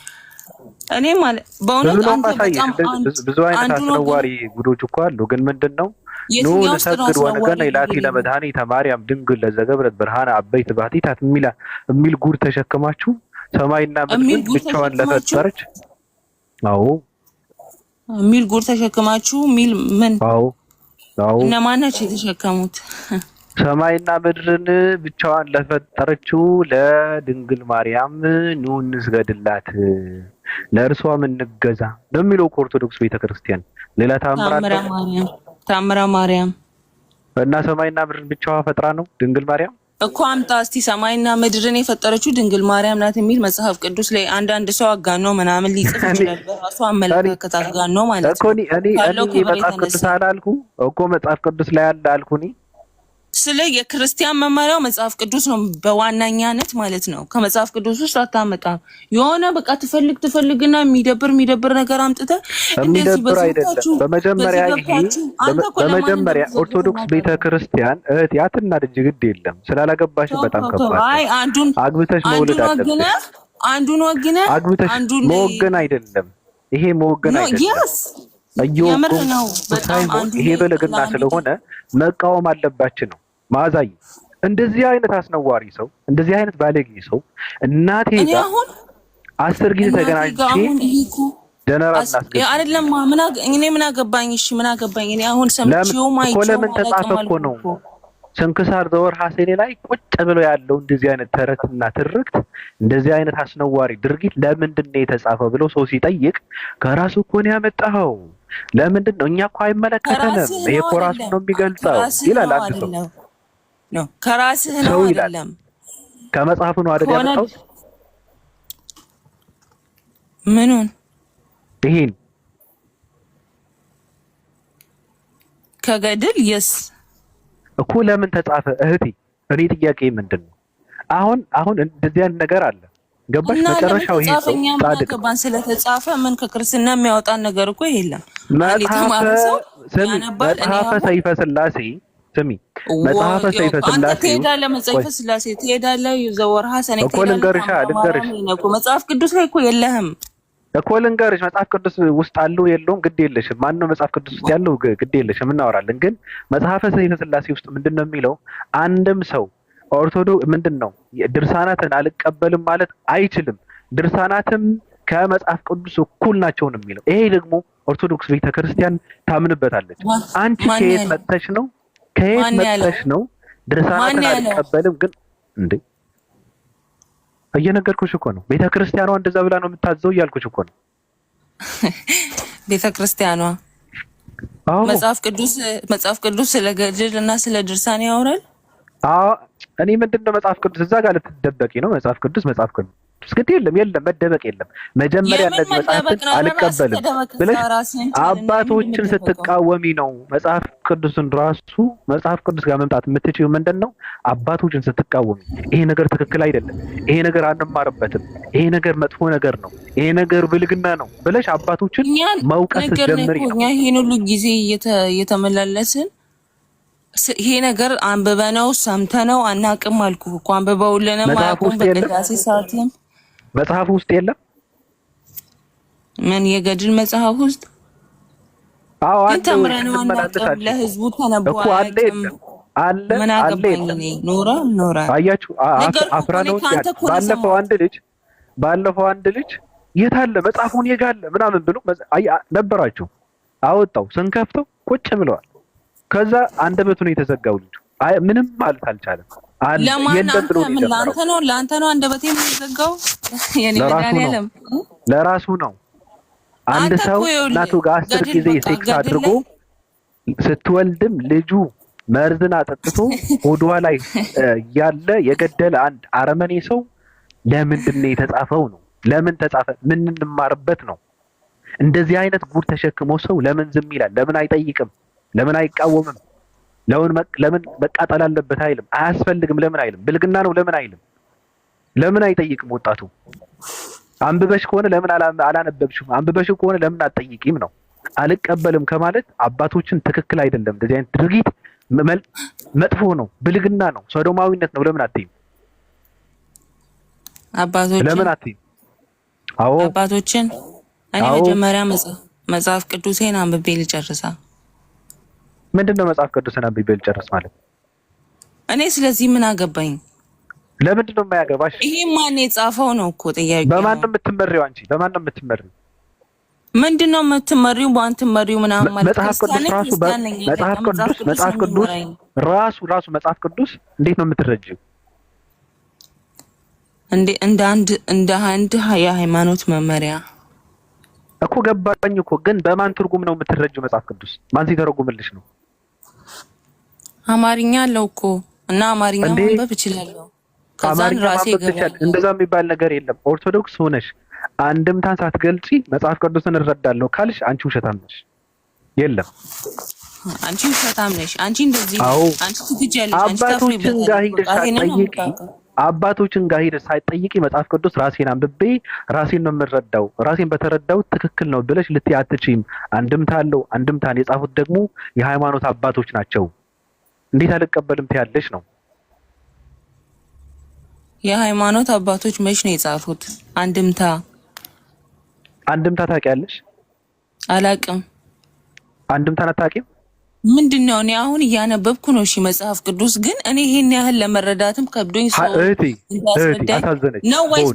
Speaker 4: እኔ ማለት በእውነት አንተ በጣም
Speaker 2: ብዙ አይነት አስነዋሪ ጉዶች እኮ አሉ። ግን ምንድነው ኑ ንሰግድ ወነገና ኢላቲ ለመድኃኒተ ማርያም ድንግል ለዘገብረት ብርሃነ አበይት ባሕቲታት የሚል ጉድ ተሸክማችሁ ሰማይና ምድርን ብቻዋን ለፈጠረች
Speaker 4: የሚል ጉድ ተሸክማችሁ የሚል ምን?
Speaker 2: አዎ
Speaker 4: እነማን ናቸው የተሸከሙት?
Speaker 2: ሰማይና ምድርን ብቻዋን ለፈጠረችው ለድንግል ማርያም ኑ እንስገድላት፣ ለእርሷም እንገዛ ነው የሚለው ኦርቶዶክስ ቤተክርስቲያን። ሌላ
Speaker 4: ታምራ ማርያም
Speaker 2: እና ሰማይና ምድርን ብቻዋ ፈጥራ ነው ድንግል ማርያም
Speaker 4: እኮ አምጣ እስቲ ሰማይና ምድርን የፈጠረችው ድንግል ማርያም ናት የሚል መጽሐፍ ቅዱስ ላይ አንዳንድ ሰው አጋኖ ምናምን ሊጽፍ ይችላል። በራሱ አመለካከት አጋኖ ማለት ነው
Speaker 2: እኮ እኔ መጽሐፍ ቅዱስ አላልኩ እኮ መጽሐፍ ቅዱስ ላይ አለ አልኩኝ።
Speaker 4: ስለ የክርስቲያን መመሪያው መጽሐፍ ቅዱስ ነው በዋናኛነት ማለት ነው። ከመጽሐፍ ቅዱስ ውስጥ አታመጣም። የሆነ በቃ ትፈልግና የሚደብር ነገር አምጥተህ እንደዚህ
Speaker 2: በሰውታችሁ በመጀመሪያ ኦርቶዶክስ ቤተክርስቲያን እህት ያትናድጅ ግድ የለም ስላላገባሽ በጣም ከባድ።
Speaker 4: አይ
Speaker 2: አግብተሽ መውለድ አለብሽ።
Speaker 4: አንዱን ወግነህ
Speaker 2: አንዱን መወገን አይደለም ይሄ መወገን አይደለም።
Speaker 4: የምር ነው በጣም
Speaker 2: ይሄ በለግና ስለሆነ መቃወም አለባችሁ ነው። ማዛይ እንደዚህ አይነት አስነዋሪ ሰው እንደዚህ አይነት ባለጌ ሰው እናቴ ጋር 10 ጊዜ ተገናኝቼ ጀነራል እናስገባ
Speaker 4: አይደለም ምን አገባኝ? እሺ ምን አገባኝ? እኔ አሁን ሰምቼው ማይቼው
Speaker 2: ለምን ተጻፈ እኮ ነው ስንክሳር ዘወርኀ ሰኔ ላይ ቁጭ ብሎ ያለው እንደዚህ አይነት ተረትና ትርክት እንደዚህ አይነት አስነዋሪ ድርጊት ለምንድን ነው የተጻፈው ብሎ ሰው ሲጠይቅ ከራሱ እኮ ነው ያመጣው። ለምንድን ነው እኛ እኮ አይመለከተንም ይሄ እኮ ራሱ ነው የሚገልጸው ይላል አንድ ሰው
Speaker 4: ነው። ከራስህ ነው አይደለም
Speaker 2: ከመጽሐፉ ነው አይደል ያመጣው።
Speaker 4: ምኑን
Speaker 2: ይሄን
Speaker 4: ከገድል የስ
Speaker 2: እኮ ለምን ተጻፈ እህቴ? እኔ ጥያቄ ምንድነው አሁን እንደዚህ አይነት ነገር አለ ገባሽ? መጨረሻው ይሄ ነው ጻድቅ
Speaker 4: ባን ስለተጻፈ ምን ከክርስትና የሚያወጣን ነገር እኮ የለም።
Speaker 2: መጽሐፈ ሰይፈ ሥላሴ ስሚ መጽሐፈ ሰይፈ ሥላሴ
Speaker 4: ትሄዳለህ፣ መጽሐፈ ሥላሴ ትሄዳለህ፣ ዘወርኀ ሰኔ
Speaker 2: እኮ ልንገርሽ
Speaker 4: መጽሐፍ ቅዱስ ላይ እኮ የለህም
Speaker 2: እኮ ልንገርሽ መጽሐፍ ቅዱስ ውስጥ አለው የለውም ግድ የለሽም። ማን ነው መጽሐፍ ቅዱስ ውስጥ ያለው ግድ የለሽም እናወራለን። ግን መጽሐፈ ሰይፈ ሥላሴ ውስጥ ምንድነው የሚለው? አንድም ሰው ኦርቶዶክስ ምንድነው ድርሳናትን አልቀበልም ማለት አይችልም። ድርሳናትም ከመጽሐፍ ቅዱስ እኩል ናቸው ነው የሚለው። ይሄ ደግሞ ኦርቶዶክስ ቤተክርስቲያን ታምንበታለች። አንቺ ከየት መጥተሽ ነው ድርሳናትን አልቀበልም? ግን እንዴ እየነገርኩሽ እኮ ነው። ቤተክርስቲያኗ እንደዛ ብላ ነው የምታዘው እያልኩሽ እኮ ነው።
Speaker 4: ቤተክርስቲያኗ መጽሐፍ ቅዱስ ስለ ገድል እና ስለ ድርሳን ያወራል።
Speaker 2: እኔ ምንድነው መጽሐፍ ቅዱስ እዛ ጋር ልትደበቂ ነው? መጽሐፍ ቅዱስ ግድ የለም መደበቅ የለም። መጀመሪያ እነዚህ መጽሐፍትን አልቀበልም ብለሽ አባቶችን ስትቃወሚ ነው መጽሐፍ ቅዱስን ራሱ መጽሐፍ ቅዱስ ጋር መምጣት የምትችይው ምንድነው? አባቶችን ስትቃወሚ ይሄ ነገር ትክክል አይደለም፣ ይሄ ነገር አንማርበትም፣ ይሄ ነገር መጥፎ ነገር ነው፣ ይሄ ነገር ብልግና ነው ብለሽ አባቶችን መውቀስ ጀምሪ ነው።
Speaker 4: እኛ ይሄን ሁሉ ጊዜ እየተመላለስን ይሄ ነገር አንብበነው ሰምተነው አናቅም አልኩ እኮ አንብበውልንም አያውቁም። በቅዳሴ ሰዓትም
Speaker 2: መጽሐፍ ውስጥ የለም።
Speaker 4: ምን የገድል መጽሐፍ ውስጥ ግን ተምረነው አናቅም። ለህዝቡ ተነቦ አያውቅም። ምን አገባኝ እኔ ኖራ
Speaker 2: አያችሁ አፍራነው ባለፈው አንድ ልጅ የት አለ መጽሐፉን የጋለ ምናምን ብሎ ነበራችሁ አወጣው ስንከፍተው ቁጭ ብለዋል። ከዛ አንደበቱ ነው የተዘጋው ልጅ ምንም ማለት አልቻለም። ለአንተ ነው አንደበቴ የተዘጋው። ለራሱ ነው። አንድ ሰው እናቱ ጋር 10 ጊዜ ሴክስ አድርጎ ስትወልድም ልጁ መርዝን አጠጥቶ ሆዷ ላይ ያለ የገደለ አንድ አረመኔ ሰው ለምንድን ነው የተጻፈው ነው? ለምን ተጻፈ? ምን እንማርበት ነው? እንደዚህ አይነት ጉድ ተሸክሞ ሰው ለምን ዝም ይላል? ለምን አይጠይቅም? ለምን አይቃወምም? ለምን መቃጠል አለበት አይልም? አያስፈልግም ለምን አይልም? ብልግና ነው ለምን አይልም? ለምን አይጠይቅም? ወጣቱ አንብበሽ ከሆነ ለምን አላነበብሽም? አንብበሽ ከሆነ ለምን አትጠይቂም ነው። አልቀበልም ከማለት አባቶችን ትክክል አይደለም፣ እንደዚህ አይነት ድርጊት መጥፎ ነው፣ ብልግና ነው፣ ሶዶማዊነት ነው። ለምን አትይም?
Speaker 4: አባቶችን
Speaker 2: ለምን አትይም? አዎ
Speaker 4: አባቶችን እኔ መጀመሪያ መጽሐፍ ቅዱሴን አንብቤ ልጨርሳ።
Speaker 2: ምንድነው መጽሐፍ ቅዱስን አንብቤ ልጨርስ ማለት?
Speaker 4: እኔ ስለዚህ ምን አገባኝ?
Speaker 2: ለምንድን ነው የማያገባሽ?
Speaker 4: ይሄ ማን የጻፈው ነው እኮ ጥያቄው።
Speaker 2: በማን ነው የምትመሪው አንቺ? በማን ነው የምትመሪው?
Speaker 4: ምንድነው የምትመሪው? በአንተ መሪው ምናምን ማለት
Speaker 2: መጽሐፍ ቅዱስ ራሱ መጽሐፍ ቅዱስ ራሱ መጽሐፍ ቅዱስ እንዴት ነው የምትረጂው? እንደ አንድ የሃይማኖት መመሪያ እኮ ገባኝ እኮ። ግን በማን ትርጉም ነው የምትረጂው? መጽሐፍ ቅዱስ ማን ሲተረጉምልሽ ነው?
Speaker 4: አማርኛ አለው እኮ እና አማርኛ ማንበብ እችላለሁ። ከዛን ራሴ ይገባል።
Speaker 2: እንደዛ የሚባል ነገር የለም። ኦርቶዶክስ ሆነሽ አንድምታን ሳትገልጪ መጽሐፍ ቅዱስን እረዳለሁ ካልሽ አንቺ ውሸታም ነሽ። የለም
Speaker 4: አንቺ ውሸታም ነሽ። አንቺ እንደዚህ አንቺ ትግጃለሽ።
Speaker 2: አባቶችን ጋር ሄደሽ ሳትጠይቂ አባቶችን ጋር ሄደሽ ሳትጠይቂ መጽሐፍ ቅዱስ ራሴን አንብቤ ራሴን ነው የምረዳው፣ ራሴን በተረዳው ትክክል ነው ብለሽ ልትይ አትችይም። አንድምታ አለው። አንድምታን የጻፉት ደግሞ የሃይማኖት አባቶች ናቸው። እንዴት አልቀበልም ትያለሽ ነው?
Speaker 4: የሃይማኖት አባቶች መች ነው የጻፉት? አንድምታ ታውቂያለሽ? አላውቅም።
Speaker 2: አንድምታን አታውቂም?
Speaker 4: ምንድነው? እኔ አሁን እያነበብኩ ነው። እሺ መጽሐፍ ቅዱስ ግን እኔ ይሄን ያህል ለመረዳትም ከብዶኝ ሰው
Speaker 2: አሳዘነች
Speaker 4: ነው ወይስ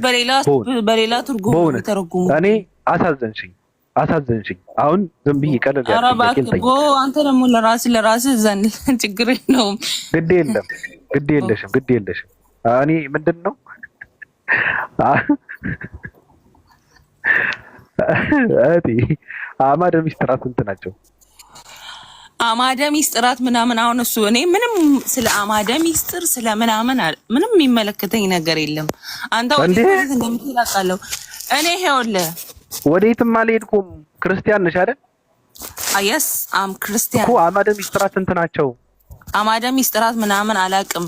Speaker 4: በሌላ ትርጉም ተረጉሙ?
Speaker 2: እኔ አሳዘንሽኝ። አሁን ዝም ብዬ ቀለል ያለ
Speaker 4: አረባክቦ አንተ ደግሞ ለራስህ ዘን ችግር የለውም።
Speaker 2: ግድ የለሽም። እኔ ምንድነው አማደ ሚስጥራት እንት ናቸው።
Speaker 4: አማደ ሚስጥራት ምናምን አሁን እሱ እኔ ምንም ስለ አማደ ሚስጥር ስለ ምናምን ምንም የሚመለከተኝ ነገር የለም። አንተ ወዴት እንደምትላቃለው እኔ ይኸውልህ
Speaker 2: ወዴትም አልሄድኩም። ክርስቲያን ነሽ አይደል?
Speaker 4: አየስ አም ክርስቲያን
Speaker 2: እኮ አማደ ሚስጥራት እንት ናቸው።
Speaker 4: አማደ ሚስጥራት ምናምን አላቅም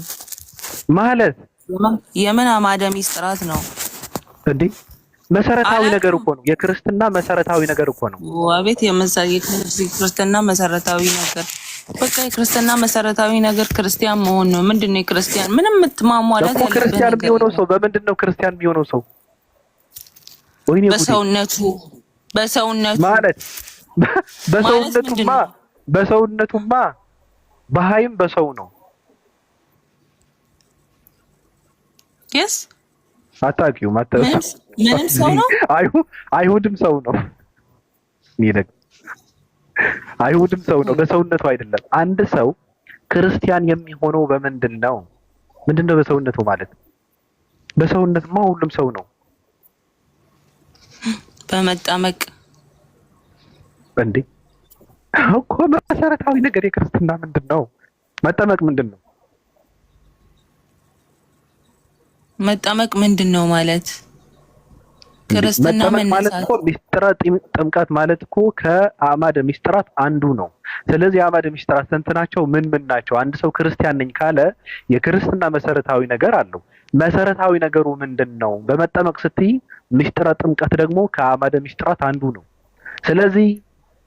Speaker 2: ማለት
Speaker 4: የምን አማደ ሚስጥራት ነው
Speaker 2: እንዴ? መሰረታዊ ነገር እኮ ነው። የክርስትና መሰረታዊ ነገር እኮ ነው።
Speaker 4: አቤት የክርስትና መሰረታዊ ነገር በቃ የክርስትና መሰረታዊ ነገር ክርስቲያን መሆን ነው። ምንድነው የክርስቲያን ምንም የምትማሟላት
Speaker 2: ያለበት ነው? ክርስቲያን የሚሆነው ሰው በምንድነው ክርስቲያን የሚሆነው ሰው? ወይኔ በሰውነቱ ማለት በሰውነቱማ በሃይም በሰው ነው።
Speaker 4: yes
Speaker 2: አታውቂውም?
Speaker 4: ምንም ሰው ነው።
Speaker 2: አይሁድም ሰው ነው። አይሁድም ሰው ነው፣ በሰውነቱ አይደለም። አንድ ሰው ክርስቲያን የሚሆነው በምንድን ነው? ምንድነው በሰውነቱ ማለት? በሰውነትማ ሁሉም ሰው ነው።
Speaker 4: በመጣመቅ
Speaker 2: እንዴ እኮ መሰረታዊ ነገር የክርስትና ምንድነው? መጠመቅ ምንድነው?
Speaker 4: መጠመቅ ምንድነው ማለት? ክርስትና
Speaker 2: ማለት እኮ ሚስጥረ ጥምቀት ማለት እኮ ከአማደ ሚስጥራት አንዱ ነው። ስለዚህ አማደ ሚስጥራት ስንት ናቸው? ምን ናቸው? አንድ ሰው ክርስቲያን ነኝ ካለ የክርስትና መሰረታዊ ነገር አለው። መሰረታዊ ነገሩ ምንድነው? በመጠመቅ ስትይ ሚስጥረ ጥምቀት ደግሞ ከአማደ ሚስጥራት አንዱ ነው። ስለዚህ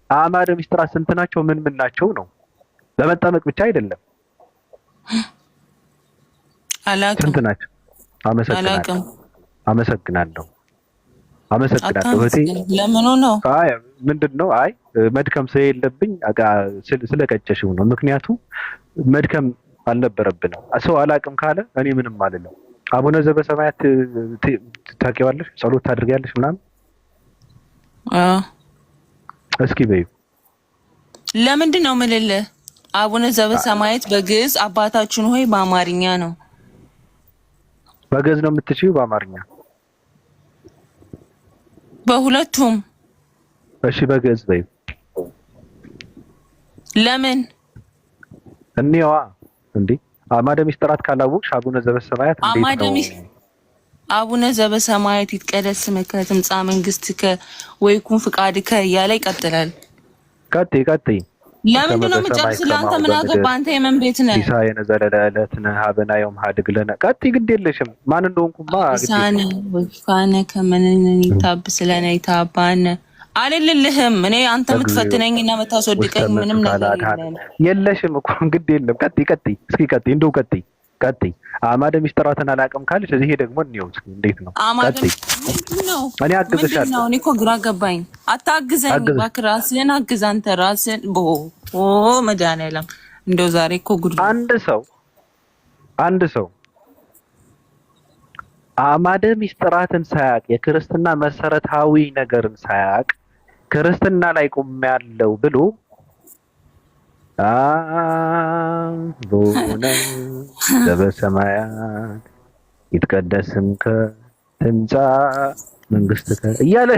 Speaker 2: አማደ ሚስጥራት ስንት ናቸው? ምን ናቸው ነው? በመጠመቅ ብቻ አይደለም። ስንት ናቸው? አመሰግናለሁ እህቴ።
Speaker 4: ለምኑ ነው?
Speaker 2: አይ ምንድነው? አይ መድከም ስለሌለብኝ ስለቀጨሽው ነው። ምክንያቱ መድከም አልነበረብንም። ሰው አላቅም ካለ እኔ ምንም አልልም። አቡነ ዘበሰማያት ታውቂዋለሽ? ጸሎት ታድርጊያለሽ ምናምን? እስኪ በይው።
Speaker 4: ለምንድን ነው የምልልህ? አቡነ ዘበሰማያት በግዕዝ አባታችን ሆይ በአማርኛ ነው።
Speaker 2: በግዕዝ ነው የምትችይው? በአማርኛ?
Speaker 4: በሁለቱም።
Speaker 2: እሺ በግዕዝ በይው።
Speaker 4: ለምን?
Speaker 2: እንየዋ እንዴ አማደ ሚስጥራት ካላወቅሽ አቡነ ዘበሰማያት እንዴት ነው?
Speaker 4: አቡነ ዘበሰማያት ይትቀደስ ስምከ ትምጻእ መንግስትከ ወይኩን ፍቃድከ እያለ ይቀጥላል።
Speaker 2: ቀጥይ
Speaker 4: ለምንድን ነው የምጨርስ? ለአንተ ምን አገባህ? አንተ የምን ቤት ነህ?
Speaker 2: ኢሳየነ ዘለለዕለትነ ሀበና ዮም ሀድግ ለነ ቀጥይ። ግድ የለሽም ማን እንደሆንኩማ
Speaker 4: ኢሳነ ወፋነ ከመነን ይታብ ስለነ ይታባነ አልልልህም። እኔ አንተ የምትፈትነኝና የምታስወድቀኝ ምንም ነገር
Speaker 2: የለሽም እኮ። ግድ የለም ቀጥይ። እስኪ ቀጥይ፣ እንደው ቀጥይ። አማደ ሚስጥራትን አላውቅም ካለች እዚህ ደግሞ እንየው እስኪ እንዴት ነው። ቀጥይ። እኔ አግዝሻለሁ።
Speaker 4: እኔ እኮ ግራ ገባኝ። አታግዘኝ እባክህ፣ ራስህን አግዝ አንተ ራስህን። መድኃኒዓለም እንደው ዛሬ እኮ ጉድ። አንድ ሰው አማደ ሚስጥራትን ሳያውቅ የክርስትና መሰረታዊ ነገርን ሳያውቅ ክርስትና ላይ ቆሜያለሁ ብሎ አቡነ ዘበሰማያት ይትቀደስ ስምከ ትምጻእ መንግሥትከ እያለ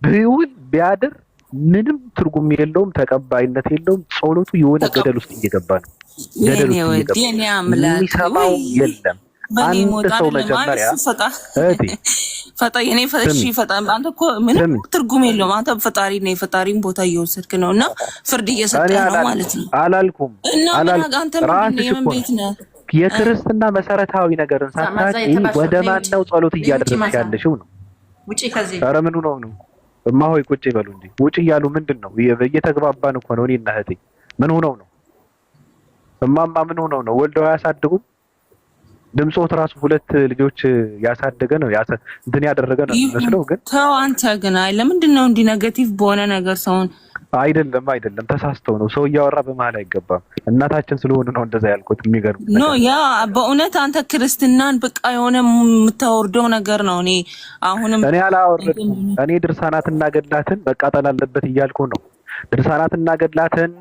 Speaker 4: ቢውል ቢያድር ምንም ትርጉም የለውም፣ ተቀባይነት የለውም። ጸሎቱ የሆነ ገደል ውስጥ እየገባ ነው። ገደል ውስጥ እየገባ የሚሰማው የለም። አንድ ሰው መጀመሪያ ፈጣሪ አንተ እኮ ምንም ትርጉም የለውም። አንተ ፈጣሪ ነህ፣ የፈጣሪን ቦታ እየወሰድክ ነው እና ፍርድ እየሰጠህ ነው ማለት ነው።
Speaker 2: አላልኩም።
Speaker 4: አንተ ምን ቤት ነህ?
Speaker 2: የክርስትና መሰረታዊ ነገርን ሳታውቂ ወደ ማነው ጸሎት እያደረግሽ ያለሽው ነው?
Speaker 5: ውጪ ከዚህ።
Speaker 2: ኧረ ምኑ ነው እማሆይ ቁጭ ይበሉ እንጂ ውጪ እያሉ ምንድን ነው? እየተግባባን እኮ ነው እኔና እህቴ። ምን ሆነው ነው እማማ? ምን ሆነው ነው? ወልደው አያሳድጉም? ድምጾት ራሱ 2 ልጆች ያሳደገ ነው እንትን ያደረገ ነው መስለው። ግን
Speaker 4: ተው አንተ ግን አይ ለምንድን ነው እንዲህ ኔጌቲቭ በሆነ ነገር ሰውን?
Speaker 2: አይደለም ተሳስተው ነው። ሰው እያወራ በመሀል አይገባም። እናታችን ስለሆነ ነው እንደዛ ያልኩት። የሚገርም
Speaker 4: ነው ያ በእውነት አንተ ክርስትናን በቃ የሆነ የምታወርደው ነገር ነው። እኔ አሁንም
Speaker 2: እኔ አላወርድም። እኔ ድርሳናትና ገድላትን መቃጠል አለበት እያልኩ ነው። ድርሳናትና ገድላትን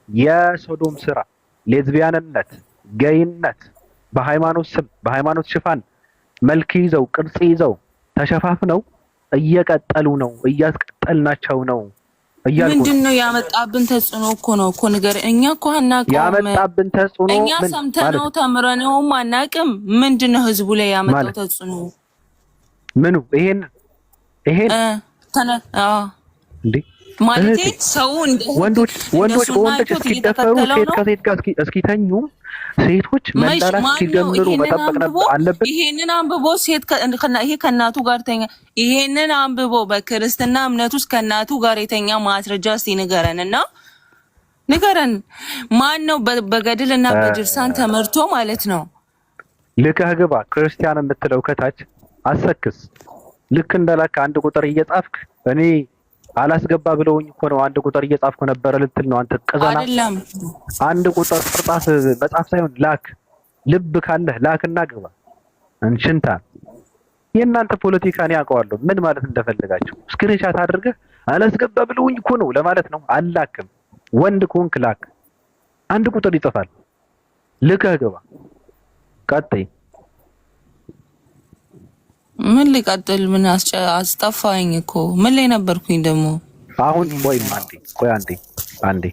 Speaker 2: የሶዶም ስራ፣ ሌዝቢያንነት፣ ገይነት በሃይማኖት ስም በሃይማኖት ሽፋን መልክ ይዘው ቅርጽ ይዘው ተሸፋፍነው እየቀጠሉ ነው፣ እያስቀጠልናቸው ነው እያልኩ። ምንድነው
Speaker 4: ያመጣብን ተጽዕኖ እኮ ነው እኮ ነገር። እኛ እኮ አናውቅም።
Speaker 2: ያመጣብን ተጽዕኖ
Speaker 4: እኛ ሰምተነው ተምረነውም አናውቅም። ምንድነው ህዝቡ ላይ ያመጣው ተጽዕኖ?
Speaker 2: ምኑ? ይሄን እንዴ
Speaker 4: ማለት ሰው
Speaker 2: ወንዶች በወንዶች እስኪደፈሩ ሴት ከሴት ጋር እስኪተኙ ሴቶች መዳራት ሲጀምሩ መጠበቅ አለብን።
Speaker 4: ይሄንን አንብቦ ይሄ ከእናቱ ጋር ተኛ። ይሄንን አንብቦ በክርስትና እምነት ውስጥ ከእናቱ ጋር የተኛ ማስረጃ እስቲ ንገረን። ማን ነው በገድልና በድርሳን ተመርቶ ማለት ነው?
Speaker 2: ልከህ ግባ ክርስቲያን የምትለው ከታች አሰክስ። ልክ እንደላካ አንድ ቁጥር እየጻፍክ እኔ አላስገባ ብለውኝ እኮ ነው አንድ ቁጥር እየጻፍኩ ነበር ልትል ነው አንተ ቅዘና።
Speaker 4: አይደለም
Speaker 2: አንድ ቁጥር ፍርጣት መጻፍ ሳይሆን ላክ። ልብ ካለህ ላክና ግባ። እንሽንታ የእናንተ ፖለቲካ ነው ያውቀዋለሁ ምን ማለት እንደፈለጋችሁ። ስክሪንሻት አድርገህ አላስገባ ብለውኝ እኮ ነው ለማለት ነው። አላክም። ወንድ ኮንክ ላክ። አንድ ቁጥር ይጽፋል። ልከህ ግባ። ቀጥይ።
Speaker 4: ምን ሊቀጥል? ምን አስጠፋኝ እኮ ምን ላይ ነበርኩኝ ደግሞ
Speaker 2: አሁን? ቆይ አንዴ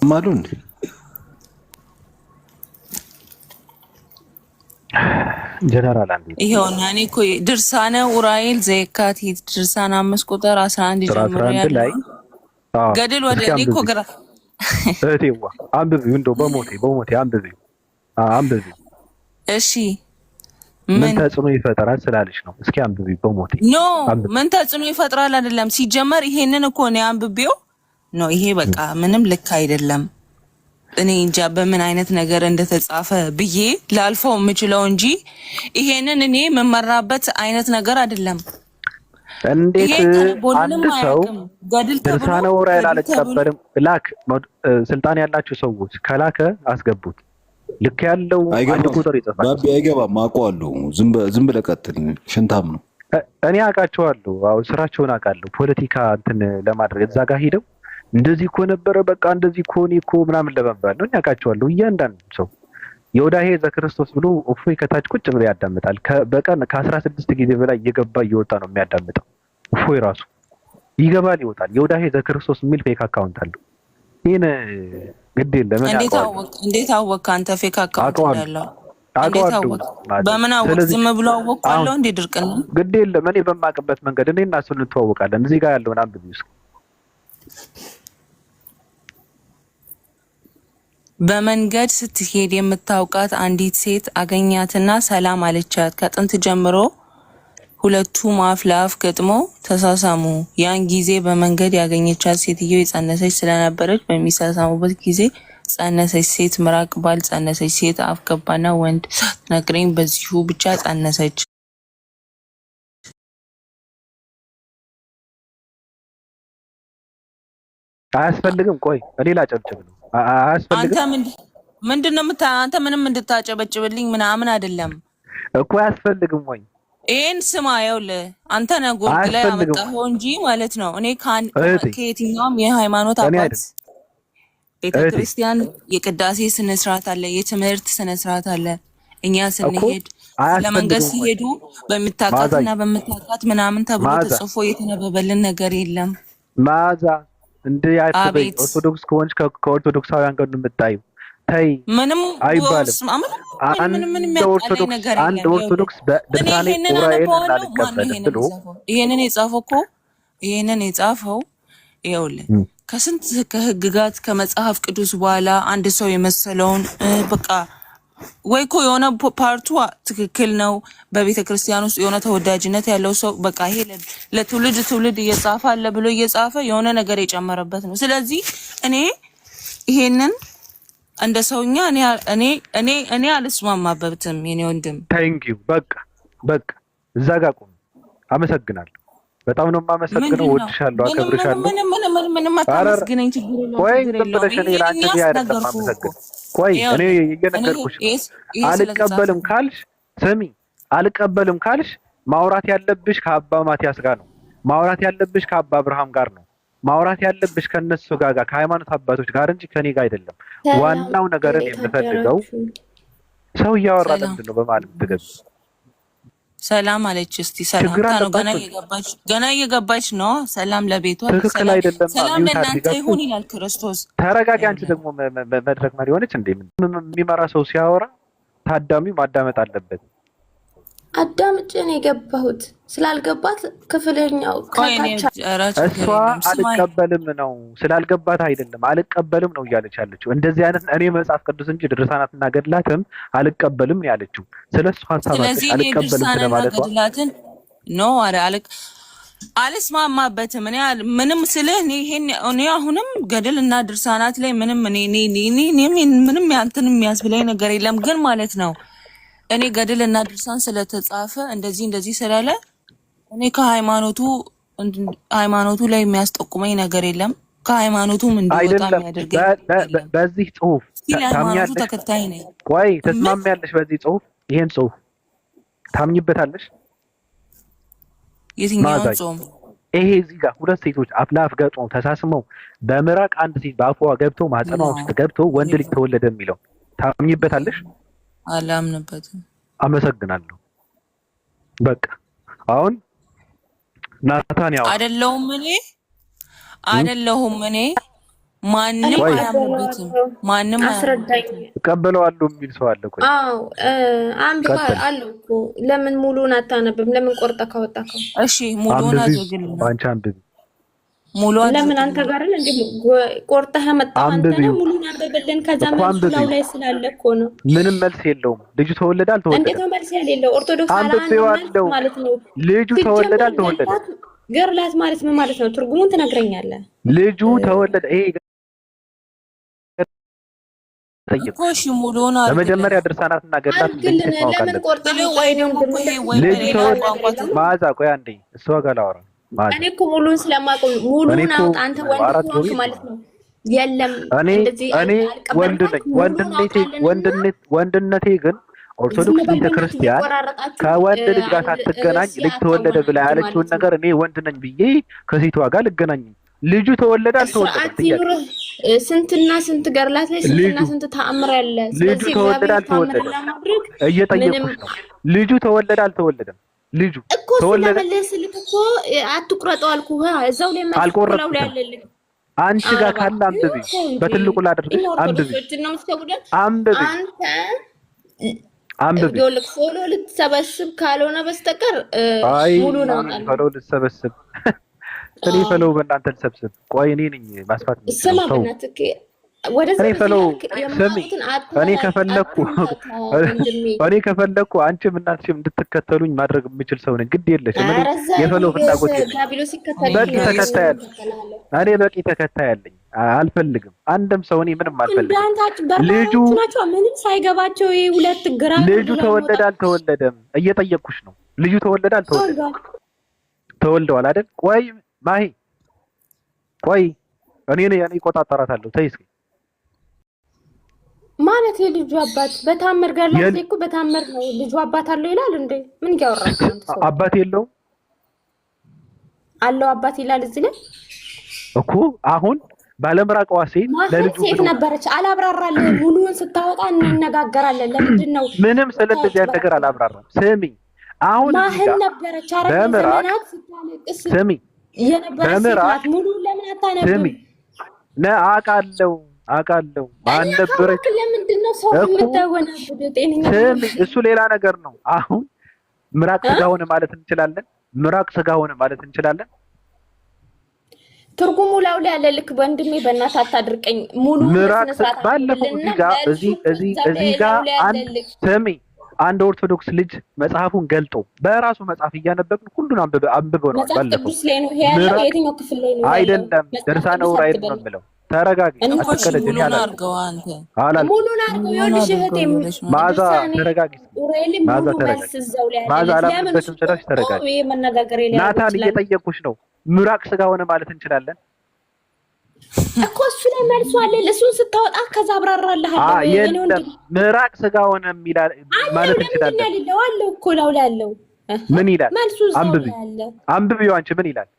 Speaker 6: ማሉን
Speaker 2: ጀነራል አንዴ
Speaker 4: ይሄውና እኔ እኮ ድርሳነ ኡራኤል ዘየካቲት ድርሳነ 5 ቁጥር 11 ጀምሮ ያለው ገድል ወደ እኔ እኮ ግራ
Speaker 2: እቴዋ አንብቢው እንደው በሞቴ አንብቢው።
Speaker 4: እሺ
Speaker 2: ምን ተጽዕኖ ይፈጥራል ስላለሽ ነው። እስኪ አንብቢው በሞቴ።
Speaker 4: ኖ ምን ተጽዕኖ ይፈጥራል አይደለም። ሲጀመር ይሄንን እኮ ነው አንብቤው ነው። ይሄ በቃ ምንም ልክ አይደለም። እኔ እንጃ በምን አይነት ነገር እንደተጻፈ ብዬ ላልፈው የምችለው እንጂ ይሄንን እኔ የምመራበት አይነት ነገር አይደለም።
Speaker 2: እንዴት አንድ ሰው ድርሳነ ኡራኤል አልቀበልም ላክ። ስልጣን ያላችሁ ሰዎች ከላከ አስገቡት። ልክ ያለው አንድ ቁጥር ይጽፋል።
Speaker 6: ባቢ አይገባም። አውቀዋለሁ። ዝም ብለህ ቀጥል። ሽንታም ነው።
Speaker 2: እኔ አውቃቸዋለሁ። አዎ ስራቸውን አውቃለሁ። ፖለቲካ እንትን ለማድረግ እዛ ጋር ሄደው እንደዚህ እኮ ነበረ በቃ እንደዚህ እኮ እኔ እኮ ምናምን ለመባል ነው። እኔ አውቃቸዋለሁ። እያንዳንዱ ሰው የወዳሄ ዘክርስቶስ ብሎ እፎይ ከታች ቁጭ ብሎ ያዳምጣል። በቀን ከ16 ጊዜ በላይ እየገባ እየወጣ ነው የሚያዳምጠው። እፎይ ራሱ ይገባል ይወጣል። የወዳሄ ዘክርስቶስ የሚል ፌክ አካውንት አለው። ይሄን ግድ የለም።
Speaker 4: እንዴት አወቅ አንተ ፌክ አካውንት ያለው? እንዴት አወቅ? በምን አወቅ? ዝም ብሎ አወቅኳለሁ እንዴ? ድርቅና
Speaker 2: ግድ የለም። እኔ በማቅበት መንገድ እኔ እና እሱ እንተዋወቃለን። እዚህ ጋር ያለውን አንብቢው እስኪ።
Speaker 4: በመንገድ ስትሄድ የምታውቃት አንዲት ሴት አገኛትና ሰላም አለቻት። ከጥንት ጀምሮ ሁለቱም አፍ ለአፍ ገጥመው ተሳሳሙ። ያን ጊዜ በመንገድ ያገኘቻት ሴትዮ የጸነሰች ስለነበረች በሚሳሳሙበት ጊዜ ጸነሰች። ሴት ምራቅ ባል ጸነሰች። ሴት አፍ ገባና ወንድ ሳትነግረኝ በዚሁ ብቻ ጸነሰች።
Speaker 2: አያስፈልግም። ቆይ እኔ ላጨብጭብ ነው። አያስፈልግም።
Speaker 4: አንተ ምንም እንድታጨበጭብልኝ ምናምን አይደለም
Speaker 2: እኮ አያስፈልግም። ወይ
Speaker 4: ይሄን ስማ፣ ይኸውልህ አንተ ነህ ጎርግ ላይ አመጣኸው እንጂ ማለት ነው። እኔ ከየትኛውም የሃይማኖት አባት ቤተክርስቲያን የቅዳሴ ስነ ስርዓት አለ፣ የትምህርት ስነ ስርዓት አለ። እኛ ስንሄድ ለመንገድ ሲሄዱ በምታቃትና በምታቃት ምናምን ተብሎ ተጽፎ የተነበበልን ነገር የለም።
Speaker 2: ማዛ እንደ ያትበይ ኦርቶዶክስ ከሆንሽ ከኦርቶዶክሳውያን ጋር እንደምታዩ ተይ
Speaker 4: ምንም
Speaker 2: አይባልም። አንድ ኦርቶዶክስ በድርሳኔ ኡራኤል እናልቀበል ብሎ
Speaker 4: ይሄንን የጻፈው ይኸውልህ ከስንት ከህግጋት ከመጽሐፍ ቅዱስ በኋላ አንድ ሰው የመሰለውን በቃ ወይ እኮ የሆነ ፓርቱ ትክክል ነው። በቤተ ክርስቲያን ውስጥ የሆነ ተወዳጅነት ያለው ሰው በቃ ይሄ ለትውልድ እየጻፈ አለ ብሎ እየጻፈ የሆነ ነገር የጨመረበት ነው። ስለዚህ እኔ ይሄንን እንደ ሰውኛ እኔ አልስማማበትም። የኔ ወንድም
Speaker 2: ታንኪዩ። በቃ እዛ ጋር ቆም። አመሰግናለሁ። በጣም ነው የማመሰግነው። ወድሻለሁ፣ አከብርሻለሁ።
Speaker 4: ምንም አታመስግነኝ፣ ችግር የለውም።
Speaker 2: ቆይ ዝም ብለሽ እኔ ላንቺ አይደለም አመሰግን። ቆይ እኔ እየነገርኩሽ አልቀበልም ካልሽ ስሚ፣ አልቀበልም ካልሽ ማውራት ያለብሽ ከአባ ማቲያስ ጋር ነው። ማውራት ያለብሽ ከአባ አብርሃም ጋር ነው። ማውራት ያለብሽ ከነሱ ጋር ከሃይማኖት አባቶች ጋር እንጂ ከኔ ጋር አይደለም። ዋናው ነገርን የምፈልገው ሰው እያወራ ለምንድን ነው በማለት ትገብ
Speaker 4: ሰላም አለች። እስቲ ሰላምታ ነው ገና እየገባች ነው። ሰላም ለቤቷ
Speaker 2: ትክክል አይደለም።
Speaker 4: ሰላም ለእናንተ ይሁን ይላል ክርስቶስ።
Speaker 2: ተረጋጊ። አንቺ ደግሞ መድረክ መሪ ሆነች እንዴ? የሚመራ ሰው ሲያወራ ታዳሚው ማዳመጥ አለበት።
Speaker 5: አዳምጬ ነው የገባሁት። ስላልገባት ክፍለኛው
Speaker 2: እሷ አልቀበልም ነው ስላልገባት አይደለም፣ አልቀበልም ነው እያለች ያለችው። እንደዚህ አይነት እኔ መጽሐፍ ቅዱስ እንጂ ድርሳናትና ገድላትም አልቀበልም ነው ያለችው። ስለሱ ሐሳብ አልቀበልም ስለማለት
Speaker 4: ነው አልስማማበትም። እኔ ምንም ስልህ እኔ አሁንም ገድል እና ድርሳናት ላይ ምንም ምንም ያንተን የሚያስብለኝ ነገር የለም። ግን ማለት ነው እኔ ገድል እና ድርሳን ስለተጻፈ እንደዚህ ስላለ እኔ ሃይማኖቱ ላይ የሚያስጠቁመኝ ነገር የለም። ከሃይማኖቱም እንዲወጣ የሚያደርገኝ
Speaker 2: በዚህ ጽሁፍ
Speaker 4: ሃይማኖቱ ተከታይ ነኝ።
Speaker 2: ቆይ ተስማሚያለሽ? በዚህ ጽሁፍ ይሄን ጽሁፍ ታምኝበታለሽ?
Speaker 4: የትኛውን ጽሁፍ?
Speaker 2: ይሄ እዚህ ጋር ሁለት ሴቶች አፍ ለአፍ ገጥመው ተሳስመው በምራቅ አንድ ሴት በአፏ ገብቶ ማህፀኗ ውስጥ ገብቶ ወንድ ልጅ ተወለደ የሚለው ታምኝበታለሽ?
Speaker 4: አላምንበትም።
Speaker 2: አመሰግናለሁ። በቃ አሁን ናታን ያው
Speaker 4: አይደለሁም እኔ ማንም አያምንበትም። ማንም
Speaker 5: አስረዳኝ።
Speaker 2: እቀበለዋለሁ የሚል ሰው አለ። ቆይ
Speaker 5: አንብባ አለው እኮ ለምን ሙሉን አታነብም? ለምን ቆርጠ ካወጣከው?
Speaker 4: እሺ ሙሉን አድርግልኝ።
Speaker 2: አንቺ አንብቢ።
Speaker 5: ለምን አንተ ጋር እንደ ቆርጠህ መጣህ? አንተ ነው ሙሉን አድርግልን። ከዛ መልሱላው ላይ ስላለ እኮ ነው።
Speaker 2: ምንም መልስ የለውም። ልጁ ተወለደ አልተወለደ?
Speaker 5: እንዴት ነው መልስ የሌለው? ኦርቶዶክስ ማለት ነው።
Speaker 2: ልጁ ተወለደ አልተወለደ?
Speaker 5: ገርላት ማለት ምን ማለት ነው? ትርጉሙን ትነግረኛለህ?
Speaker 2: ልጁ ተወለደ። ይሄ
Speaker 4: እሺ ሙሉውን አድርግ።
Speaker 2: ለመጀመሪያ ድርሳናትና ገድላት
Speaker 5: ለምን ቆርጠህ ወይ ነው
Speaker 2: ልጁ ተወለደ? ማዛ ቆይ አንዴ እሷ ጋር ላወራ።
Speaker 5: እኔ እኮ ሙሉን ስለማውቀው ሙሉን አውጣ። አንተ ወንድ ማለት ነው። የለም እንደዚህ
Speaker 2: እኔ ወንድነቴ ግን ኦርቶዶክስ ቤተክርስቲያን ከወንድ ልጅ ጋር ሳትገናኝ ልጅ ተወለደ ብላ ያለችውን ነገር እኔ ወንድ ነኝ ብዬ ከሴቷ ጋር ልገናኝ። ልጁ ተወለደ አልተወለደ?
Speaker 5: ስንትና ስንት ገርላት ላይ ስንትና ስንት ተአምር ያለ።
Speaker 2: ልጁ ተወለደ አልተወለደ? እየጠየኩሽ ነው። ልጁ ተወለደ አልተወለደም? ልጁ ተወለደ
Speaker 5: ስለመለስልክ እኮ አትቁረጠው አልኩህ። እዛው ላይ መስኮላው ላይ ያለልክ
Speaker 2: አንቺ ጋር ካለ አንብቢ። በትልቁ ላድርግሽ። አንብቢ። አንብቢ።
Speaker 5: ይኸውልህ ፎሎ ልትሰበስብ ካልሆነ በስተቀር ሙሉ ነው ማለት
Speaker 2: ፎሎ ልትሰበስብ እኔ ፎሎ በእናንተ ልሰብስብ? ቆይ እኔ ነኝ ማስፋት
Speaker 5: ስማ በእናትህ ወደዛ
Speaker 2: እኔ ከፈለኩ አንቺም እናትሽም እንድትከተሉኝ ማድረግ የምችል ሰው ነኝ። ግድ የለሽም። የፈሎ ፍላጎት እኔ በቂ ተከታይ አለኝ። አልፈልግም አንድም ሰው እኔ ምንም አልፈልግም። ልጁ
Speaker 5: ምንም ሳይገባቸው ሁለት ግራ
Speaker 2: ልጁ ተወለደ አልተወለደም እየጠየቅኩሽ ነው። ልጁ ተወለደ አልተወለደም? ተወልደዋል አይደል? ቆይ ማሂ ቆይ እኔ እቆጣጠራታለሁ። ተይ እስኪ
Speaker 5: ማለት የልጁ አባት በታምር ጋር ላይ እኮ በታምር ነው ልጁ አባት አለው ይላል እንዴ? ምን ያወራል?
Speaker 2: አባት የለውም
Speaker 5: አለው አባት ይላል እዚህ ላይ
Speaker 2: እኮ። አሁን ባለምራቀዋ ሴት ለልጁ
Speaker 5: ሴት ነበረች። አላብራራልህ። ሙሉውን ስታወጣ እንነጋገራለን። ለምንድን ነው
Speaker 2: ምንም ስለዚህ ነገር አላብራራም። ስሚ አሁን
Speaker 5: ማህን ነበረች አረጋግጠናት ስታለቅስ
Speaker 2: ስሚ
Speaker 5: የነበረች ሙሉ ለምን አታነብም?
Speaker 2: ስሚ አውቃለሁ ማን ነበረች?
Speaker 5: ለምንድን ነው ሰው የምታወናብደው? ጤነኛ
Speaker 2: ስሚ እሱ ሌላ ነገር ነው። አሁን ምራቅ ስጋ ሆነ ማለት እንችላለን። ምራቅ ስጋ ሆነ ማለት እንችላለን።
Speaker 5: ትርጉሙ ላው ላይ ያለ ልክ ወንድሜ በእናትህ አታድርቀኝ። ሙሉ
Speaker 2: ምራቅ ባለፈው እዚህ ጋር ስሚ አንድ ኦርቶዶክስ ልጅ መጽሐፉን ገልጦ በራሱ መጽሐፍ እያነበብን ሁሉን አንብበው ነው ባለፈው።
Speaker 5: የትኛው ክፍል ላይ ነው?
Speaker 2: አይደለም ድርሳነ ዑራኤል ነው የምለው። ተረጋጊ። አትከለጅኝ
Speaker 5: ሙሉን አድርገው ይኸውልሽ እህቴ
Speaker 2: ማዛ ተረጋጊ። ማዛ አላምንበትም ስላሽ ተረጋጊ። ናታን እየጠየቁሽ ነው። ምራቅ ስጋ ሆነ ማለት እንችላለን
Speaker 5: እኮ እሱ ላይ መልሱ አለ። እሱን ስታወጣ ከዛ አብራራለሁ።
Speaker 2: የለም ምራቅ ስጋ ሆነ ማለት እንችላለን።
Speaker 5: አለው እኮ ላው ላይ አለው።
Speaker 2: ምን ይላል? አንብቢው አንቺ ምን ይላል?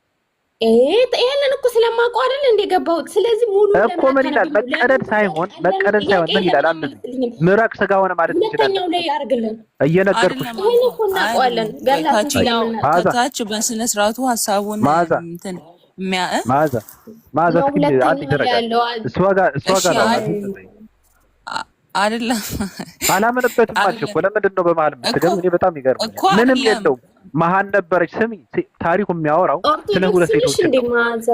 Speaker 5: ይሄንን እኮ ስለማውቀው አይደል እንደ ገባሁት። ስለዚህ ሙሉ
Speaker 2: እኮ ምን ይላል? መቀደድ ሳይሆን ምን ይላል? አንብቢ። ምራቅ ስጋ ሆነ ማለት እንችላለን።
Speaker 5: ሁለተኛው ላይ ያርግልን
Speaker 2: እየነገርኩሽ ነው።
Speaker 5: ይሄን እኮ እናውቀዋለን።
Speaker 4: ከታች በስነ ስርዓቱ ሐሳቡን እንትን
Speaker 2: ማዛ እስኪ አንድ ይደረጋል። እሷ ጋር
Speaker 4: አይደለም
Speaker 2: አላመነበትም አልሽ እኮ። ለምንድን ነው በመሀል የምትገቡ? እኔ በጣም ይገርማል። ምንም የለውም። መሀን ነበረች። ስሚ ታሪኩ የሚያወራው ስለ ሁለት ሴቶች ነው።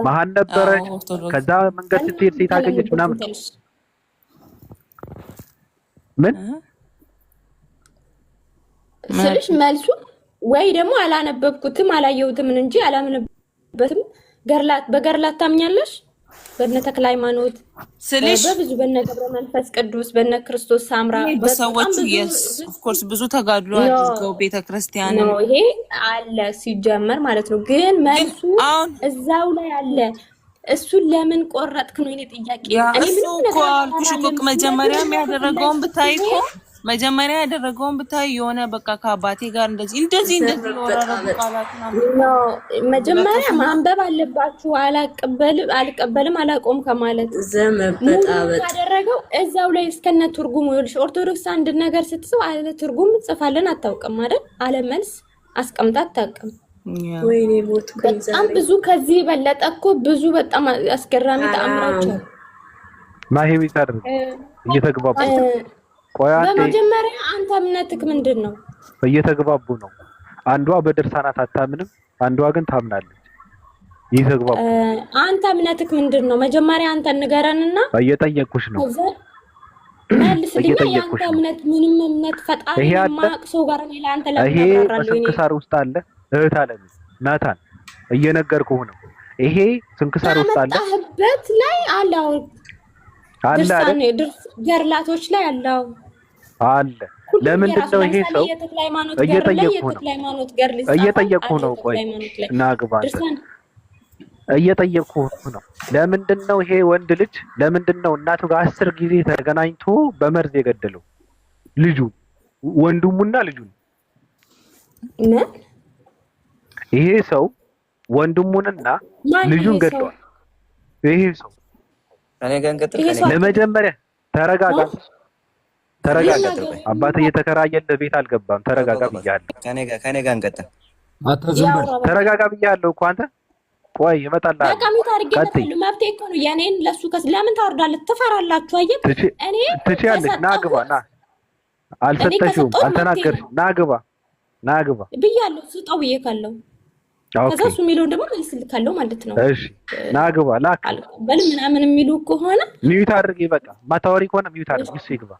Speaker 2: መሀን ነበረች፣ ከዛ መንገድ ስትሄድ ሴት አገኘች ምናምን። ምን
Speaker 5: ስልሽ መልሱ ወይ ደግሞ አላነበብኩትም አላየሁትም እንጂ አላምንበትም። በገርላት ታምኛለሽ? በእነ ተክለ ሃይማኖት
Speaker 4: ስልሽ
Speaker 5: በብዙ በእነ ገብረ መንፈስ ቅዱስ በእነ ክርስቶስ ሳምራ
Speaker 4: በሰዎች ኦፍ ኮርስ ብዙ ተጋድሎ አድርገው ቤተክርስቲያን
Speaker 5: ነው ይሄ አለ ሲጀመር ማለት ነው። ግን መልሱ እዛው ላይ አለ። እሱን ለምን ቆረጥክ ነው የኔ ጥያቄ።
Speaker 4: እኔ ምን እኮ አልኩሽ እኮ መጀመሪያም ያደረገውን ብታይ የሆነ በቃ ከአባቴ ጋር እንደዚህ ወራረቡ ቃላቱን
Speaker 5: መጀመሪያ ማንበብ አለባችሁ። አልቀበልም አላቆም ከማለት ያደረገው እዛው ላይ እስከነ ትርጉሙ ይልሽ። ኦርቶዶክስ አንድ ነገር ስትጽፍ አለ ትርጉም ጽፋለን አታውቅም አይደል? አለ መልስ አስቀምጣ አታውቅም።
Speaker 7: ወይኔ ሞት
Speaker 5: በጣም ብዙ ከዚህ በለጠ እኮ ብዙ በጣም አስገራሚ ተአምራች ነው።
Speaker 2: ማሂ ቢታደርግ እየተግባቡ
Speaker 5: በመጀመሪያ አንተ እምነትክ ምንድን ነው?
Speaker 2: እየተግባቡ ነው። አንዷ በድርሳናት አታምንም፣ አንዷ ግን ታምናለች። እየተግባቡ
Speaker 5: አንተ እምነትክ ምንድን ነው? መጀመሪያ አንተ ንገረንና
Speaker 2: እየጠየቅኩሽ ነው።
Speaker 5: መልስልኛ። የአንተ እምነት ምንም እምነት ፈጣሪ ማቅ ሰው ጋር ነው ለአንተ
Speaker 2: ይሄ ስንክሳር ውስጥ አለ። እህት አለም ናታን እየነገርኩህ ነው። ይሄ ስንክሳር ውስጥ አለ።
Speaker 5: አጣህበት ላይ አለው አለ ገርላቶች ላይ አለው አለ።
Speaker 2: ለምንድን ነው ይሄ ሰው እየጠየቅኩህ ነው? ቆይ ናግባ እየጠየቅኩህ ነው። ለምንድን ነው ይሄ ወንድ ልጅ ለምንድን ነው እናቱ ጋር 10 ጊዜ ተገናኝቶ በመርዝ የገደለው? ልጁ ወንድሙና ልጁን ይሄ ሰው ወንድሙንና ልጁን ገድሏል። ይሄ ሰው ለመጀመሪያ ተረጋጋ። አባትህ እየተከራየልህ ቤት አልገባም። ተረጋጋ ብያለሁ።
Speaker 6: ከኔ ጋር እንቀጥል።
Speaker 2: ተረጋጋ ብያለሁ እኮ አንተ። ቆይ እመጣልሃለሁ።
Speaker 5: ለቀሚት አድርጌታለሁ። መብቴ እኮ ነው የኔን ለሱ ለምን ታወርዳለህ? ትፈራላችሁ? አየህ እኔ
Speaker 2: ትችያለሽ። ና ግባ ና አልሰጠሽውም፣ አልተናገርሽም። ናግባ
Speaker 5: ብያለሁ። ስጠው ብዬ ካለው ከዛ እሱ የሚለውን ደግሞ መልስ ልካለው ማለት ነው።
Speaker 2: እሺ ናግባ ላክ
Speaker 5: በል ምናምን የሚሉ ከሆነ
Speaker 2: ሚዩት አድርጊ። በቃ ማታወሪ ከሆነ ሚዩት አድርጊ። እሱ ይግባ።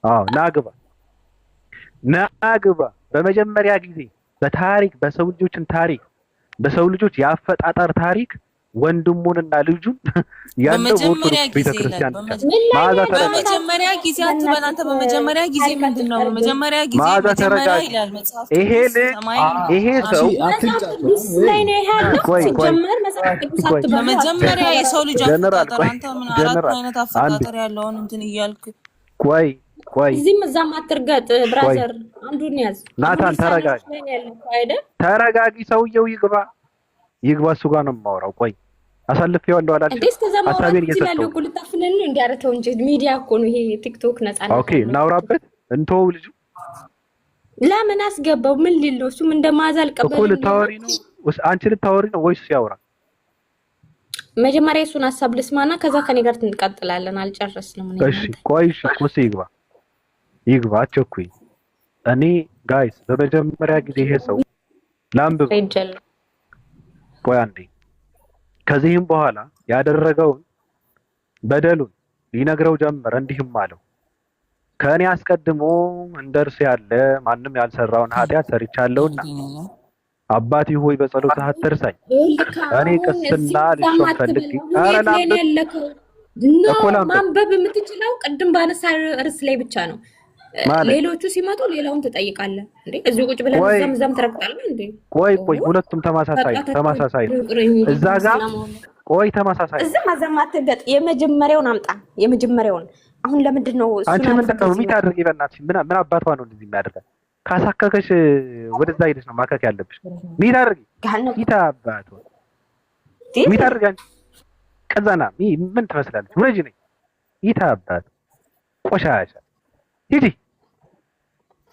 Speaker 2: አዎ ናግባ። በመጀመሪያ ጊዜ በታሪክ በሰው ልጆች የአፈጣጠር ታሪክ ወንድሙንና ልጁን ያለው በኦርቶዶክስ ቤተክርስቲያን
Speaker 4: በመጀመሪያ ጊዜ አትበል አንተ። በመጀመሪያ ጊዜ ምንድነው? በመጀመሪያ ጊዜ
Speaker 2: መጀመሪያ ይላል መጽሐፍ። ይሄ ሰው
Speaker 4: በመጀመሪያ የሰው ልጅ አፈጣጠር አንተ ምን አራት አይነት አፈጣጠር ያለውን እንትን እያልክ
Speaker 2: ቆይ
Speaker 5: እዚህም እዛም አትርገጥ ብራዘር። አንዱን ያዝ
Speaker 2: ናታን። ተረጋጊ። ሰውየው ይግባ። እሱ ጋር ነው የማወራው። ቆይ አሳልፌዋለሁ አላልኩም? ሀሳቤን እየሰጠሁ
Speaker 5: እኮ ልታፍነን ነው እንዲያረተው እንጂ ሚዲያ እኮ ነው ይሄ ቲክቶክ ነፃ ነው።
Speaker 2: ኦኬ እናውራበት። እንተው ልጁ
Speaker 5: ለምን አስገባው? ምን ሊለው? እሱም እንደማዛ አልቀበል
Speaker 2: እኮ ልታወሪ ነው። አንቺ ልታወሪ ነው ወይስ ያወራ?
Speaker 5: መጀመሪያ እሱን ሀሳብ ልስማና ከዛ ከኔ ጋር እንቀጥላለን። አልጨረስንም።
Speaker 2: እሺ ቆይ እሱ ይግባ። አትቸኩይ። እኔ ጋይስ በመጀመሪያ ጊዜ ይሄ ሰው ላምብ ቆይ አንዴ። ከዚህም በኋላ ያደረገውን በደሉን ሊነግረው ጀመረ። እንዲህም አለው ከእኔ አስቀድሞ እንደርሱ ያለ ማንም ያልሰራውን ኃጢአት ሰርቻለሁና አባቴ ሆይ በጸሎት አትርሳኝ። እኔ ቅስና ልሾም ፈልጌ
Speaker 5: ማንበብ የምትችለው ቅድም ባነሳ ርዕስ ላይ ብቻ ነው። ሌሎቹ ሲመጡ ሌላውን ትጠይቃለህ እንዴ? እዚሁ ቁጭ ብለህ ዘምዘም ትረግጣለህ እንዴ?
Speaker 2: ቆይ ሁለቱም ተመሳሳይ እዛ ጋር ቆይ ተመሳሳይ
Speaker 5: እዛ ማዘም አትገጥ። የመጀመሪያውን አምጣ። የመጀመሪያውን አሁን ለምንድን ነው እሱ?
Speaker 2: አንቺ ምንድን ነው የሚታደርጊ? በእናትሽ ምን አባቷ ነው እንደዚህ የሚያደርጋት? ካሳከከሽ ወደዛ ሄደሽ ነው ማከክ ያለብሽ። ሚታደርጊ ይታባቷ ሚታደርጊ አንቺ ቀዛና ምን ትመስላለች? ወረጅ ነኝ ይታባት ቆሻሻ ሂጂ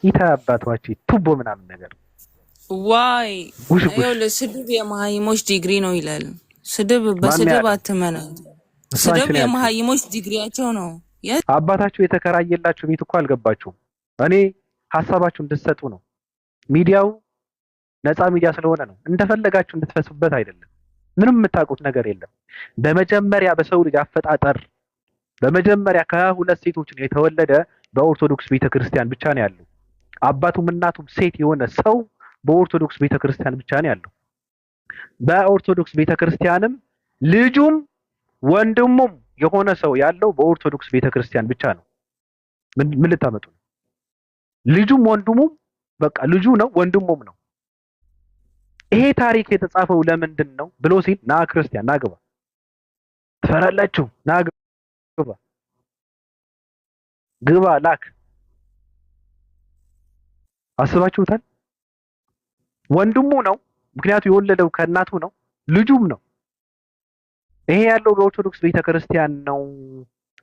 Speaker 2: ይታባቷች ቱቦ ምናምን ነገር
Speaker 4: ዋይ ይኸውልህ፣ ስድብ የመሀይሞች ዲግሪ ነው ይላል። ስድብ በስድብ አትመና። ስድብ የመሀይሞች ዲግሪያቸው ነው።
Speaker 2: አባታችሁ የተከራየላችሁ ቤት እኮ አልገባችሁም። እኔ ሀሳባችሁ እንድትሰጡ ነው። ሚዲያው ነፃ ሚዲያ ስለሆነ ነው። እንደፈለጋችሁ እንድትፈሱበት አይደለም። ምንም የምታውቁት ነገር የለም። በመጀመሪያ በሰው ልጅ አፈጣጠር በመጀመሪያ ከሁለት ሴቶች የተወለደ በኦርቶዶክስ ቤተክርስቲያን ብቻ ነው ያለው። አባቱም እናቱም ሴት የሆነ ሰው በኦርቶዶክስ ቤተክርስቲያን ብቻ ነው ያለው። በኦርቶዶክስ ቤተክርስቲያንም ልጁም ወንድሙም የሆነ ሰው ያለው በኦርቶዶክስ ቤተክርስቲያን ብቻ ነው። ምን ልታመጡ ነው? ልጁም ወንድሙም በቃ ልጁ ነው ወንድሙም ነው። ይሄ ታሪክ የተጻፈው ለምንድን ነው ብሎ ሲል ና ክርስቲያን ና ግባ ትፈራላችሁ፣ ና ግባ ላክ። አስባችሁታል? ወንድሙ ነው፣ ምክንያቱ የወለደው ከእናቱ ነው፣ ልጁም ነው። ይሄ ያለው በኦርቶዶክስ ቤተክርስቲያን ነው።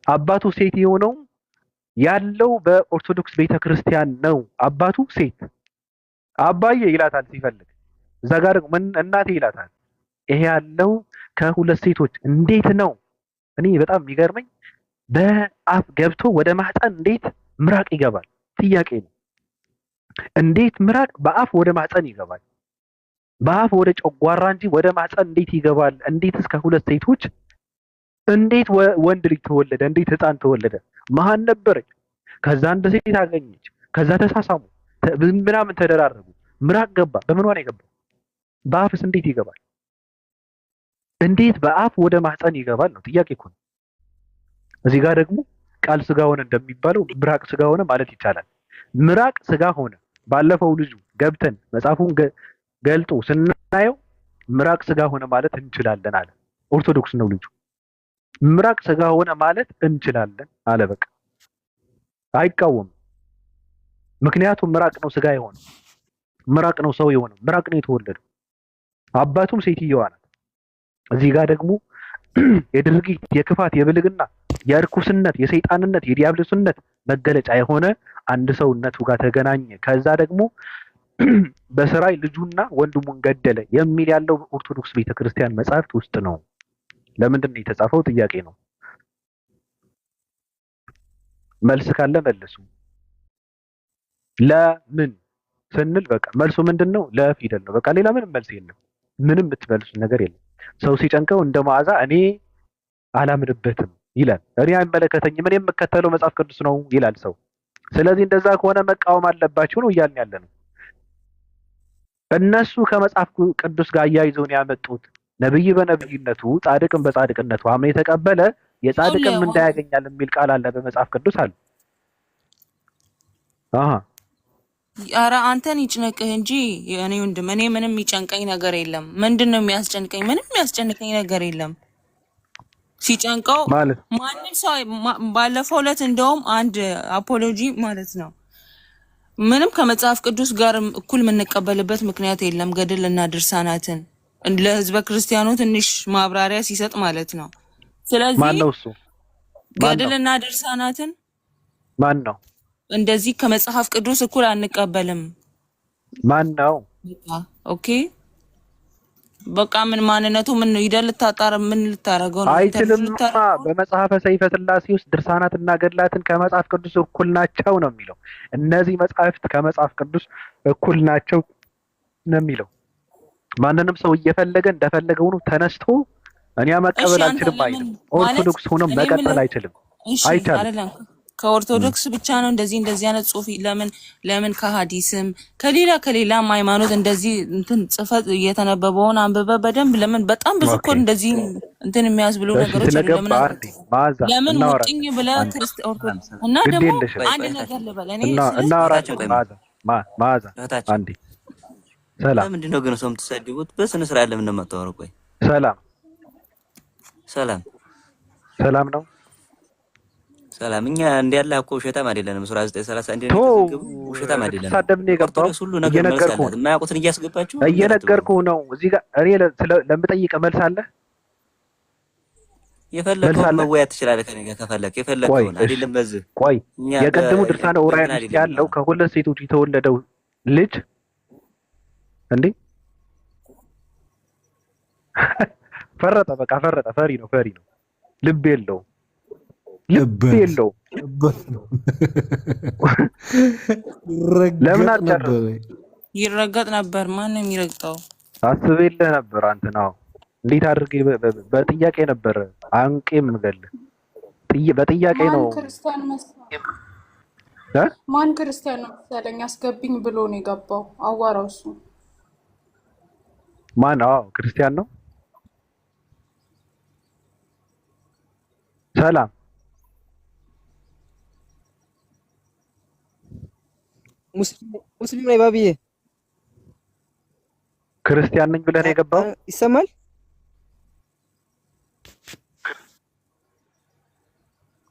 Speaker 2: አባቱ ሴት የሆነው ያለው በኦርቶዶክስ ቤተክርስቲያን ነው። አባቱ ሴት አባዬ ይላታል ሲፈልግ፣ እዛ ጋር እናቴ ይላታል። ይሄ ያለው ከሁለት ሴቶች እንዴት ነው? እኔ በጣም የሚገርመኝ በአፍ ገብቶ ወደ ማህፀን እንዴት ምራቅ ይገባል? ጥያቄ ነው። እንዴት ምራቅ በአፍ ወደ ማህፀን ይገባል? በአፍ ወደ ጨጓራ እንጂ ወደ ማህፀን እንዴት ይገባል? እንዴትስ ከሁለት ሴቶች እንዴት ወንድ ልጅ ተወለደ? እንዴት ህፃን ተወለደ? መሀን ነበረች፣ ከዛ አንድ ሴት አገኘች፣ ከዛ ተሳሳሙ፣ ምናምን ተደራረጉ፣ ምራቅ ገባ። በምኗ ነው የገባው? በአፍስ እንዴት ይገባል? እንዴት በአፍ ወደ ማህፀን ይገባል ነው ጥያቄ እኮ ነው። እዚህ ጋር ደግሞ ቃል ስጋ ሆነ እንደሚባለው ምራቅ ስጋ ሆነ ማለት ይቻላል። ምራቅ ስጋ ሆነ። ባለፈው ልጁ ገብተን መጽሐፉን ገልጦ ስናየው ምራቅ ስጋ ሆነ ማለት እንችላለን አለ። ኦርቶዶክስ ነው ልጁ። ምራቅ ስጋ ሆነ ማለት እንችላለን አለ። በቃ አይቃወምም። ምክንያቱም ምራቅ ነው ስጋ የሆነው፣ ምራቅ ነው ሰው የሆነው፣ ምራቅ ነው የተወለደው። አባቱም ሴትየዋ ናት። እዚህ ጋር ደግሞ የድርጊት የክፋት የብልግና የእርኩስነት የሰይጣንነት የዲያብሎስነት መገለጫ የሆነ አንድ ሰውነቱ ጋር ተገናኘ። ከዛ ደግሞ በስራይ ልጁና ወንድሙን ገደለ የሚል ያለው ኦርቶዶክስ ቤተክርስቲያን መጽሐፍት ውስጥ ነው። ለምንድን ነው የተጻፈው? ጥያቄ ነው። መልስ ካለ መልሱ። ለምን ስንል በቃ መልሱ ምንድነው? ለፊደል ነው። በቃ ሌላ ምንም መልስ የለም። ምንም የምትመልሱ ነገር የለም። ሰው ሲጨንቀው እንደ መዓዛ እኔ አላምንበትም ይላል። እኔ አይመለከተኝም፣ እኔ የምከተለው መጽሐፍ ቅዱስ ነው ይላል ሰው። ስለዚህ እንደዛ ከሆነ መቃወም አለባችሁ ነው እያልን ያለ ነው። እነሱ ከመጽሐፍ ቅዱስ ጋር አያይዘው ነው ያመጡት። ነብይ በነብይነቱ ጻድቅን በጻድቅነቱ አምኖ የተቀበለ የጻድቅን ምንዳ ያገኛል የሚል ቃል አለ በመጽሐፍ ቅዱስ አለ።
Speaker 4: ኧረ አንተን ይጭነቅህ እንጂ እኔ ወንድም፣ እኔ ምንም የሚጨንቀኝ ነገር የለም። ምንድን ነው የሚያስጨንቀኝ? ምንም የሚያስጨንቀኝ ነገር የለም። ሲጨንቀው ማንም ሰው ባለፈው ዕለት እንደውም አንድ አፖሎጂ ማለት ነው ምንም ከመጽሐፍ ቅዱስ ጋር እኩል የምንቀበልበት ምክንያት የለም። ገድልና ድርሳናትን ለህዝበ ክርስቲያኑ ትንሽ ማብራሪያ ሲሰጥ ማለት ነው። ስለዚህ
Speaker 2: ማን ነው እሱ?
Speaker 4: ገድልና ድርሳናትን
Speaker 2: ማን ነው
Speaker 4: እንደዚህ ከመጽሐፍ ቅዱስ እኩል አንቀበልም?
Speaker 2: ማን ነው?
Speaker 4: ኦኬ በቃ ምን ማንነቱ ምን ይደል ልታጣራ ምን ልታረገው ነው?
Speaker 2: አይችልም። በመጽሐፈ ሰይፈ ሥላሴ ውስጥ ድርሳናትና ገድላትን ከመጽሐፍ ቅዱስ እኩል ናቸው ነው የሚለው። እነዚህ መጽሐፍት ከመጽሐፍ ቅዱስ እኩል ናቸው ነው የሚለው። ማንንም ሰው እየፈለገ እንደፈለገው ነው ተነስቶ እኔ መቀበል አልችልም አይልም። ኦርቶዶክስ ሆኖ መቀጠል አይችልም። አይቻልም።
Speaker 4: ከኦርቶዶክስ ብቻ ነው እንደዚህ አይነት ጽሁፍ ለምን ከሐዲስም ከሌላም ሃይማኖት እንደዚህ እንትን ጽፈት እየተነበበውን አንብበ በደንብ ለምን በጣም ብዙ እኮ እንደዚህ እንትን የሚያስብሉ ነገሮች ለምን ሙጥኝ ብለ ኦርቶዶክስ እና ደግሞ አንድ ነገር ልበል እኔ
Speaker 2: ማዛ አንዴ ሰላም።
Speaker 7: ለምንድን ነው ግን ሰው የምትሰድቡት? በስነ ስርዓት ለምን ነው የማታወሩ? ቆይ
Speaker 2: ሰላም ነው
Speaker 7: ሰላም። እኛ እንዲያለ እኮ ውሸታም አይደለንም። ሱራ 9:30 እንደተዘገቡ ውሸታም አይደለንም።
Speaker 2: ሳደብኔ የገባው
Speaker 7: ሁሉ ነገር መልሳለሁ። የማያውቁትን እያስገባችሁ
Speaker 2: እየነገርኩህ ነው። እዚህ ጋር እኔ ለምጠይቀህ መልስ አለ።
Speaker 7: የፈለከውን መወያየት ትችላለህ ከኔ ጋር ከፈለክ። የፈለከውን አይደለም። በዚህ
Speaker 2: ቆይ የቀድሙ ድርሳነ ዑራኤል ውስጥ ያለው ከሁለት ሴቶች የተወለደው ልጅ እንዴ ፈረጠ። በቃ ፈረጠ። ፈሪ ነው። ልብ የለውም። ለምን አልጨረሰም?
Speaker 4: ይረገጥ ነበር። ማን ነው የሚረግጠው?
Speaker 2: አስቤልህ ነበር አንተ ነው። እንዴት አድርጌ በጥያቄ ነበር አንቄ የምንገልህ በጥያቄ ነው።
Speaker 1: ማን ክርስቲያን ነው መሰለኝ አስገብኝ ብሎ ነው የገባው። አዋራው እሱ
Speaker 2: ማን? አዎ ክርስቲያን ነው። ሰላም
Speaker 8: ሙስሊም ነኝ ባብዬ።
Speaker 2: ክርስቲያን ነኝ ብለህ ነው የገባው?
Speaker 8: ይሰማል?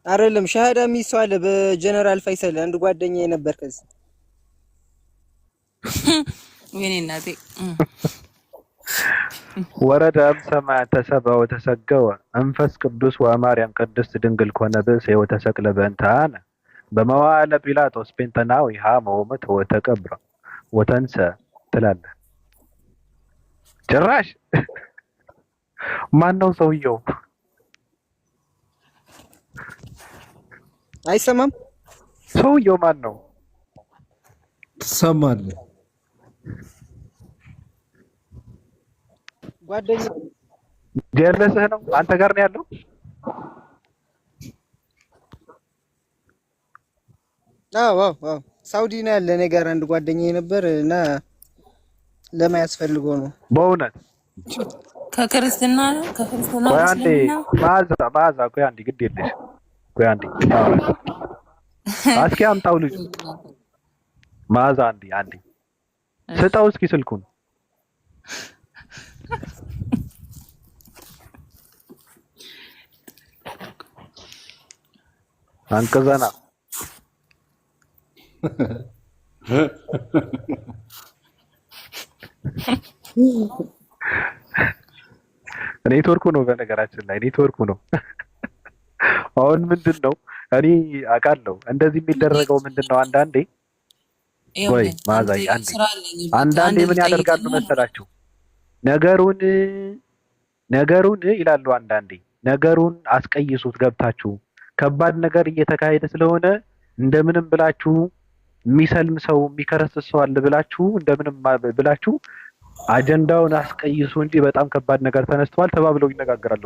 Speaker 8: አይደለም ሻሃዳ የሚሰው አለ በጀነራል ፈይሰል አንድ ጓደኛዬ ነበር። ከዚህ
Speaker 4: ወይኔ እናቴ
Speaker 2: ወረደ እምሰማይ ተሰብአ ወተሰገወ እንፈስ ቅዱስ ወማርያም ቅድስት ድንግል ኮነ ብእሴ ወተሰቅለ በእንታነ በመዋዕለ ጲላጦስ ጴንጠናዊ ሀመ ወሞተ ወተቀብረ ወተንሰ ትላለህ። ጭራሽ ማን ነው ሰውየው?
Speaker 8: አይሰማም።
Speaker 2: ሰውየው ማን ነው?
Speaker 6: ትሰማለህ?
Speaker 8: ጓደኛ
Speaker 2: ጀለስህ ነው? አንተ ጋር ነው ያለው?
Speaker 8: አዎ ሳውዲ ነው ያለ። እኔ ጋር አንድ ጓደኛዬ ነበር እና ለማያስፈልገው ነው
Speaker 2: በእውነት
Speaker 4: ከክርስትና
Speaker 2: ቆይ አንዴ ማዛ ቆይ አንዴ ግድ የለሽ ቆይ አንዴ እስኪ አምጣው ልጅ ማዛ አንዴ ስጠው እስኪ ስልኩን አንቀዘና ኔትወርኩ ነው። በነገራችን ላይ ኔትወርኩ ነው። አሁን ምንድነው እኔ አውቃለሁ እንደዚህ የሚደረገው ምንድነው አንዳንዴ ወይ ማዛይ አንዳንዴ ምን ያደርጋሉ መሰላችሁ? ነገሩን ይላሉ አንዳንዴ ነገሩን አስቀይሱት ገብታችሁ ከባድ ነገር እየተካሄደ ስለሆነ እንደምንም ብላችሁ የሚሰልም ሰው የሚከረስስ ሰው አለ ብላችሁ እንደምንም ብላችሁ አጀንዳውን አስቀይሱ እንጂ በጣም ከባድ ነገር ተነስተዋል ተባብለው ይነጋገራሉ።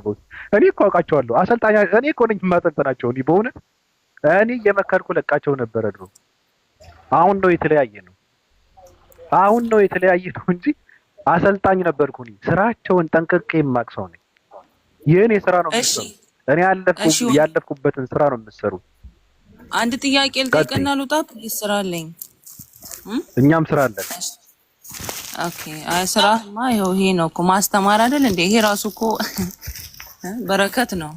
Speaker 2: እኔ እኮ አውቃቸዋለሁ። አሰልጣኛ እኔ እኮ ነኝ የማሰልጥናቸው። እኔ በእውነት እኔ የመከርኩ ለቃቸው ነበር ድሮ። አሁን ነው የተለያየ ነው። አሁን ነው የተለያየ ነው እንጂ አሰልጣኝ ነበርኩ እኔ። ስራቸውን ጠንቅቄ የማውቅ ሰው ነኝ። የእኔ ስራ ነው የምትሰሩ። እኔ ያለፍኩበትን ስራ ነው የምትሰሩ።
Speaker 4: አንድ ጥያቄ ልጠይቅና ልውጣ። ስራ አለኝ።
Speaker 2: እኛም ስራ አለን።
Speaker 4: ኦኬ። ስራማ ይሄ ነው እኮ ማስተማር አይደል እንዴ? ይሄ ራሱ እኮ በረከት ነው።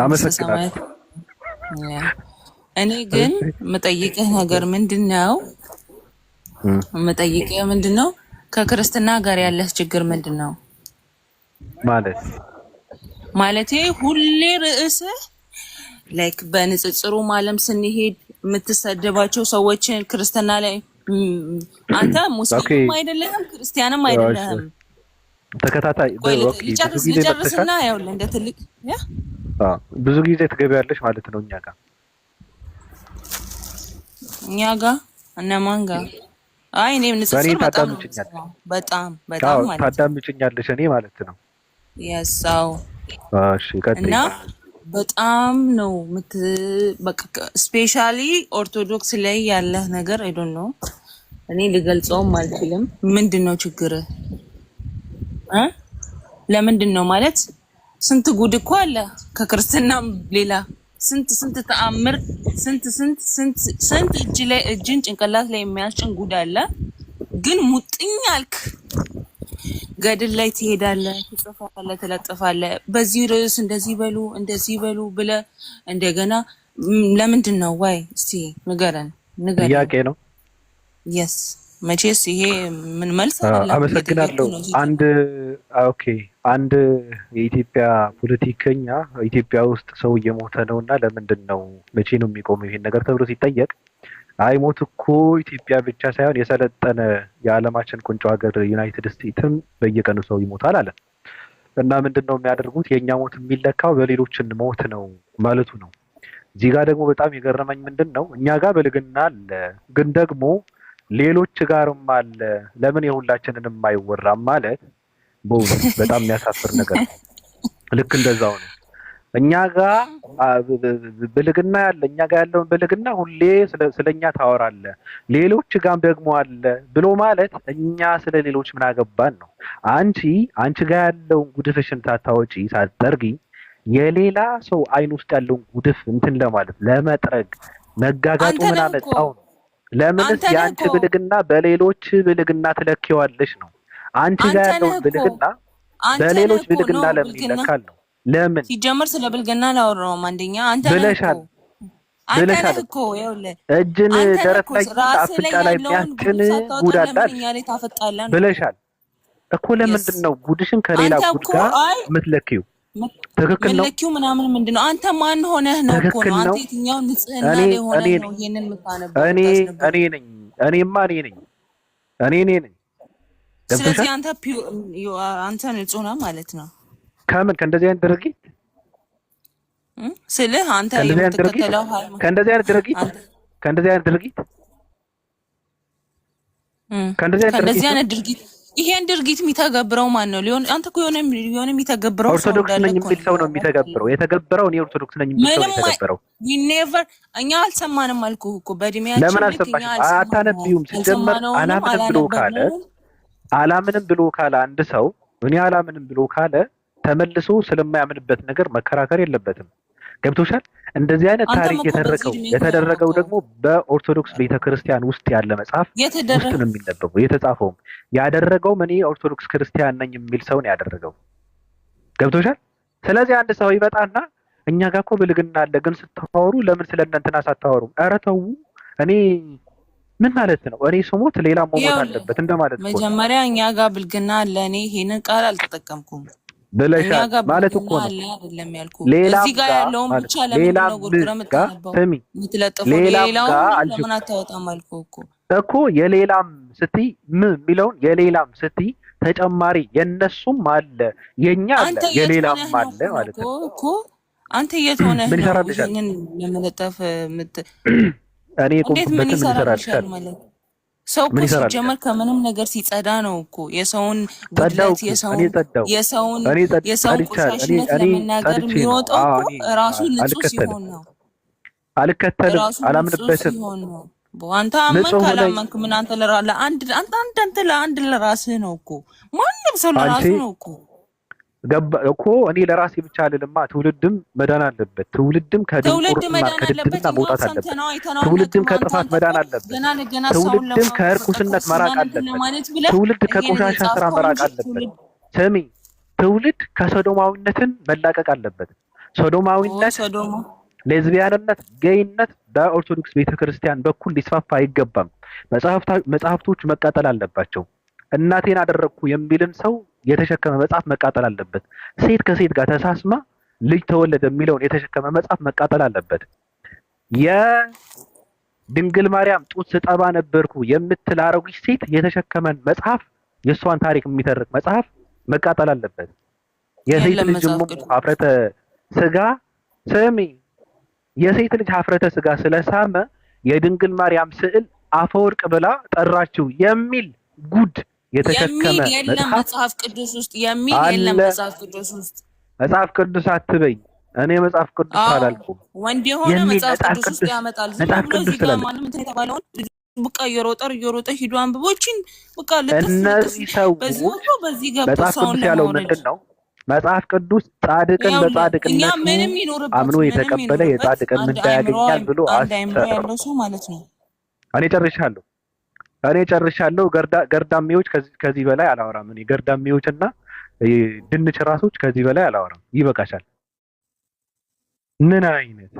Speaker 2: አመሰግናለሁ።
Speaker 4: እኔ ግን የምጠይቅህ ነገር ምንድነው? ከክርስትና ጋር ያለህ ችግር ምንድነው? ማለቴ ሁሌ ርዕስህ ላይክ በንጽጽሩ ዓለም ስንሄድ የምትሰደባቸው ሰዎችን ክርስትና ላይ አንተ ሙስሊም አይደለህም ክርስቲያንም አይደለህም።
Speaker 2: ተከታታይ
Speaker 4: ልጨርስና ያውልህ እንደ ትልቅ
Speaker 2: ብዙ ጊዜ ትገቢያለሽ ማለት ነው እኛ ጋር እነማን ጋር? አይ እኔ ንጽጽር በጣም ማለት ታዳምጪኛለሽ እኔ ማለት ነው።
Speaker 4: ያሳው
Speaker 2: እሺ ቀጥይ።
Speaker 4: እና በጣም ነው በቃ ስፔሻሊ ኦርቶዶክስ ላይ ያለህ ነገር አይ ዶንት ኖ እኔ ልገልጸውም አልችልም። ምንድነው ችግር? ለምንድን ነው ማለት ስንት ጉድ እኮ አለ ከክርስትናም ሌላ ስንት ተአምር ስንት እጅን ጭንቅላት ላይ የሚያስጭን ጉድ አለ። ግን ሙጥኝ አልክ ገድል ላይ ትሄዳለህ፣ ትጽፋለህ፣ ትለጥፋለህ። በዚህ ርዕስ እንደዚህ በሉ ብለህ እንደገና ለምንድን ነው ወይ እስቲ ንገረን።
Speaker 2: ጥያቄ ነው።
Speaker 4: የስ መቼስ ይሄ ምን መልስ አለ?
Speaker 2: አመሰግናለሁ። አንድ የኢትዮጵያ ፖለቲከኛ ኢትዮጵያ ውስጥ ሰው እየሞተ ነውና ለምንድን ነው መቼ ነው የሚቆመው ይሄን ነገር ተብሎ ሲጠየቅ አይ ሞት እኮ ኢትዮጵያ ብቻ ሳይሆን የሰለጠነ የዓለማችን ቁንጮ ሀገር ዩናይትድ ስቴትስም በየቀኑ ሰው ይሞታል አለ። እና ምንድን ነው የሚያደርጉት? የእኛ ሞት የሚለካው በሌሎችን ሞት ነው ማለቱ ነው። እዚህ ጋር ደግሞ በጣም የገረመኝ ምንድን ነው እኛ ጋር ብልግና አለ፣ ግን ደግሞ ሌሎች ጋርም አለ። ለምን የሁላችንንም አይወራም ማለት በእውነት በጣም የሚያሳፍር ነገር ነው። ልክ እንደዛው ነው እኛ ጋር ብልግና ያለ፣ እኛ ጋር ያለውን ብልግና ሁሌ ስለኛ ታወራለህ፣ ሌሎች ጋርም ደግሞ አለ ብሎ ማለት እኛ ስለ ሌሎች ምን አገባን ነው። አንቺ ጋር ያለውን ጉድፍሽን ሳታወጪ ሳትጠርጊ የሌላ ሰው አይን ውስጥ ያለውን ጉድፍ እንትን ለማለት ለመጥረግ መጋጋጡ ምን አመጣው ነው? ለምንስ የአንቺ ብልግና በሌሎች ብልግና ትለኪዋለሽ ነው? አንቺ ጋር ያለውን ብልግና በሌሎች ብልግና ለምን ይለካል ነው? ለምን
Speaker 4: ሲጀመር ስለ ብልግና ላወራውም አንደኛ አንተ
Speaker 2: ብለሻል
Speaker 4: እኮ ይኸውልህ
Speaker 2: እጅን ደረት ላይ አፍንጫ ላይ የሚያስጭን ጉድ አላል ብለሻል እኮ። ለምንድን ነው ጉድሽን ከሌላ ጉድ ጋር የምትለኪው? ትክክል ነው።
Speaker 4: ምትለኪው ምናምን ምንድን ነው? አንተ ማን ሆነህ ነው እኮ ነው? አንተ የትኛው ንጽህና ላይ ሆነህ ነው ይሄንን የምታነበው?
Speaker 2: እኔ ነኝ።
Speaker 4: ስለዚህ አንተ ንጹህ ነህ ማለት ነው።
Speaker 2: ከምን ከእንደዚህ አይነት ድርጊት
Speaker 4: ስልህ አንተ የምትከተለው
Speaker 2: ከእንደዚህ አይነት ድርጊት
Speaker 4: ይሄን ድርጊት የሚተገብረው ማን ነው? አንተ እኮ የሆነ የሚተገብረው
Speaker 2: ኦርቶዶክስ ነኝ የሚል ሰው ነው የሚተገብረው። የተገበረው እኔ ኦርቶዶክስ ነኝ የሚል ሰው ነው የተገበረው።
Speaker 4: እኛ አልሰማንም አልኩህ እኮ በእድሜያችን።
Speaker 2: ለምን አልሰማሽም? አታነቢውም? ሲጀመር አላምንም ብሎ ካለ አንድ ሰው እኔ አላምንም ብሎ ካለ ተመልሶ ስለማያምንበት ነገር መከራከር የለበትም። ገብቶሻል? እንደዚህ አይነት ታሪክ የተደረገው ደግሞ በኦርቶዶክስ ቤተክርስቲያን ውስጥ ያለ መጽሐፍ ውስጥ ነው የሚነበበው። የተጻፈውም ያደረገውም እኔ ኦርቶዶክስ ክርስቲያን ነኝ የሚል ሰው ነው ያደረገው። ገብቶሻል? ስለዚህ አንድ ሰው ይመጣና እኛ ጋር እኮ ብልግና አለ፣ ግን ስታወሩ ለምን ስለ እንትና ሳታወሩም? ኧረ ተው። እኔ ምን ማለት ነው? እኔ ስሞት ሌላ መሞት አለበት እንደማለት ነው።
Speaker 4: መጀመሪያ እኛ ጋር ብልግና አለ፣ እኔ ይሄንን ቃል አልተጠቀምኩም
Speaker 2: ብለሻል ማለት እኮ ነው።
Speaker 4: ሌላም ጋር ያለውን ብቻ ለምን ነው ጉድረ የምትነበው? ሌላውን ለምን አታወጣም አልኩህ
Speaker 2: እኮ የሌላም ስትይ የሚለውን የሌላም ስትይ ተጨማሪ የነሱም አለ የኛ አለ የሌላም አለ ማለት ነው
Speaker 4: እኮ። አንተ የት ሆነህ ነው ይሄንን ለመለጠፍ
Speaker 2: እኔ
Speaker 4: እንዴት ምን
Speaker 2: የቆምኩበትን ምን ይሰራል
Speaker 4: ይሰራልሻል ማለት ሰው እኮ
Speaker 2: ምን ይሰራል?
Speaker 4: ሲጀመር ከምንም ነገር ሲጸዳ ነው እኮ የሰውን
Speaker 2: ጸዳው
Speaker 4: ጉድለት
Speaker 2: እኮ እኔ ጸዳው
Speaker 4: የሰውን ቆሻሽነት ለመናገር
Speaker 2: ጸድቼ ነው።
Speaker 4: የሚወጣው
Speaker 2: አዎ
Speaker 4: እኮ
Speaker 2: እኔ
Speaker 4: ራሱ ንጹህ
Speaker 2: አልከተልም
Speaker 4: ሲሆን ነው።
Speaker 2: አልከተልም
Speaker 4: ራሱ ንጹህ
Speaker 2: አላምንበትም።
Speaker 4: ሲሆን ነው። አንተ አመንክ
Speaker 2: ንጹህ ነኝ
Speaker 4: አላመንክ ምን አንተ ለአንድ ለራስህ ነው እኮ ማንም ሰው
Speaker 2: አንቺ
Speaker 4: ለራሱ ነው እኮ
Speaker 2: ገባ እኮ እኔ ለራሴ ብቻ አይደለማ። ትውልድም መዳን አለበት። ትውልድም
Speaker 4: ትውልድ
Speaker 2: ከድንቁርና
Speaker 4: መዳን አለበት።
Speaker 2: ከድድብና መውጣት አለበት።
Speaker 4: ሰምተነው አይተነው
Speaker 2: ትውልድም
Speaker 4: አናውቅም።
Speaker 2: ከጥፋት
Speaker 4: አንተ
Speaker 2: መዳን
Speaker 4: እኮ
Speaker 2: አለበት።
Speaker 4: ገና ለገና ሰውን
Speaker 2: ትውልድም ከእርኩስነት መራቅ
Speaker 4: ለማለት
Speaker 2: አለበት።
Speaker 4: ለማለት ብለህ
Speaker 2: ትውልድ
Speaker 4: ይሄን
Speaker 2: ከቆሻሻ ስራ
Speaker 4: የጻፍከው
Speaker 2: መራቅ
Speaker 4: እንጂ
Speaker 2: አለበት።
Speaker 4: ትውልድ
Speaker 2: ስሚ፣ ትውልድ ከሶዶማዊነትን መላቀቅ አለበት። ሶዶማዊነት፣
Speaker 4: ሶዶማ
Speaker 2: ሌዝቢያንነት፣ ጌይነት በኦርቶዶክስ ቤተክርስቲያን በኩል ሊስፋፋ አይገባም። መጽሐፍቶች መቃጠል አለባቸው። እናቴን አደረግኩ የሚልን ሰው የተሸከመ መጽሐፍ መቃጠል አለበት። ሴት ከሴት ጋር ተሳስማ ልጅ ተወለደ የሚለውን የተሸከመ መጽሐፍ መቃጠል አለበት። የድንግል ማርያም ጡት ስጠባ ነበርኩ የምትል አሮጊት ሴት የተሸከመን መጽሐፍ፣ የእሷን ታሪክ የሚተርክ መጽሐፍ መቃጠል አለበት። የሴት ልጅ ሀፍረተ ስጋ ስሚ፣ የሴት ልጅ ሀፍረተ ስጋ ስለሳመ የድንግል ማርያም ስዕል አፈወርቅ ብላ ጠራችው የሚል ጉድ የተሸከመ
Speaker 4: መጽሐፍ ቅዱስ ውስጥ የሚል የለም። መጽሐፍ ቅዱስ ውስጥ
Speaker 2: መጽሐፍ ቅዱስ አትበኝ። እኔ መጽሐፍ ቅዱስ አላልኩም።
Speaker 4: ወንድ የሆነ መጽሐፍ ቅዱስ ውስጥ ያመጣል።
Speaker 2: መጽሐፍ ቅዱስ
Speaker 4: ጋር ማንም እንትን የተባለውን በቃ እየሮጠ ሂዱ አንብቦችን በቃ
Speaker 2: እነዚህ ሰዎች መጽሐፍ ቅዱስ ያለው ምንድን ነው? መጽሐፍ ቅዱስ ጻድቅን በጻድቅነቱ አምኖ የተቀበለ የጻድቅን ምንዳ ያገኛል ብሎ
Speaker 4: ያለው ሰው ማለት ነው።
Speaker 2: እኔ ጨርሻለሁ። ገርዳሜዎች ከዚህ በላይ አላወራም። እኔ ገርዳሜዎችና ድንች ራሶች ከዚህ በላይ አላወራም። ይበቃሻል። ምን አይነት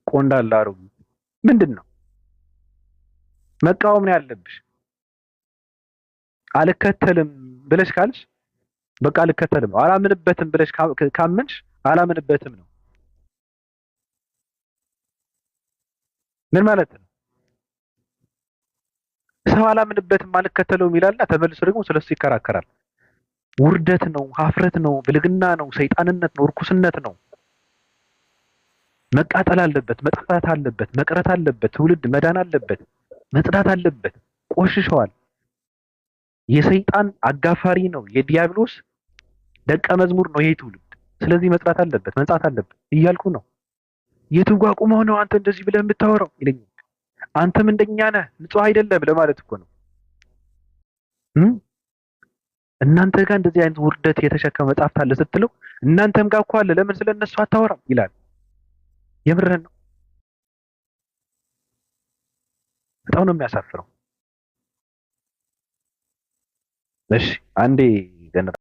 Speaker 2: ቆንዳላ አሮጊት ምንድን ነው? መቃወም ነው ያለብሽ። አልከተልም ብለሽ ካልሽ በቃ አልከተልም ነው። አላምንበትም ብለሽ ካመንሽ አላምንበትም ነው። ምን ማለት ነው? ሰው አላምንበትም አልከተለውም ይላልና ተመልሶ ደግሞ ስለሱ ይከራከራል። ውርደት ነው፣ ሀፍረት ነው፣ ብልግና ነው፣ ሰይጣንነት ነው፣ እርኩስነት ነው። መቃጠል አለበት፣ መጥፋት አለበት፣ መቅረት አለበት። ትውልድ መዳን አለበት፣ መጽዳት አለበት። ቆሽሸዋል። የሰይጣን አጋፋሪ ነው፣ የዲያብሎስ ደቀ መዝሙር ነው ይሄ ትውልድ። ስለዚህ መጽዳት አለበት፣ መንጻት አለበት እያልኩ ነው። የትጓ ቁመው ነው አንተ እንደዚህ ብለህ የምታወራው ይለኛል። አንተም እንደኛ ነህ፣ ንጹህ አይደለም ለማለት እኮ ነው። እናንተ ጋር እንደዚህ አይነት ውርደት የተሸከመ መጽሐፍት አለ ስትለው እናንተም ጋር እኮ አለ፣ ለምን ስለነሱ አታወራም ይላል። የምርህን ነው። በጣም ነው የሚያሳፍረው። እሺ አንዴ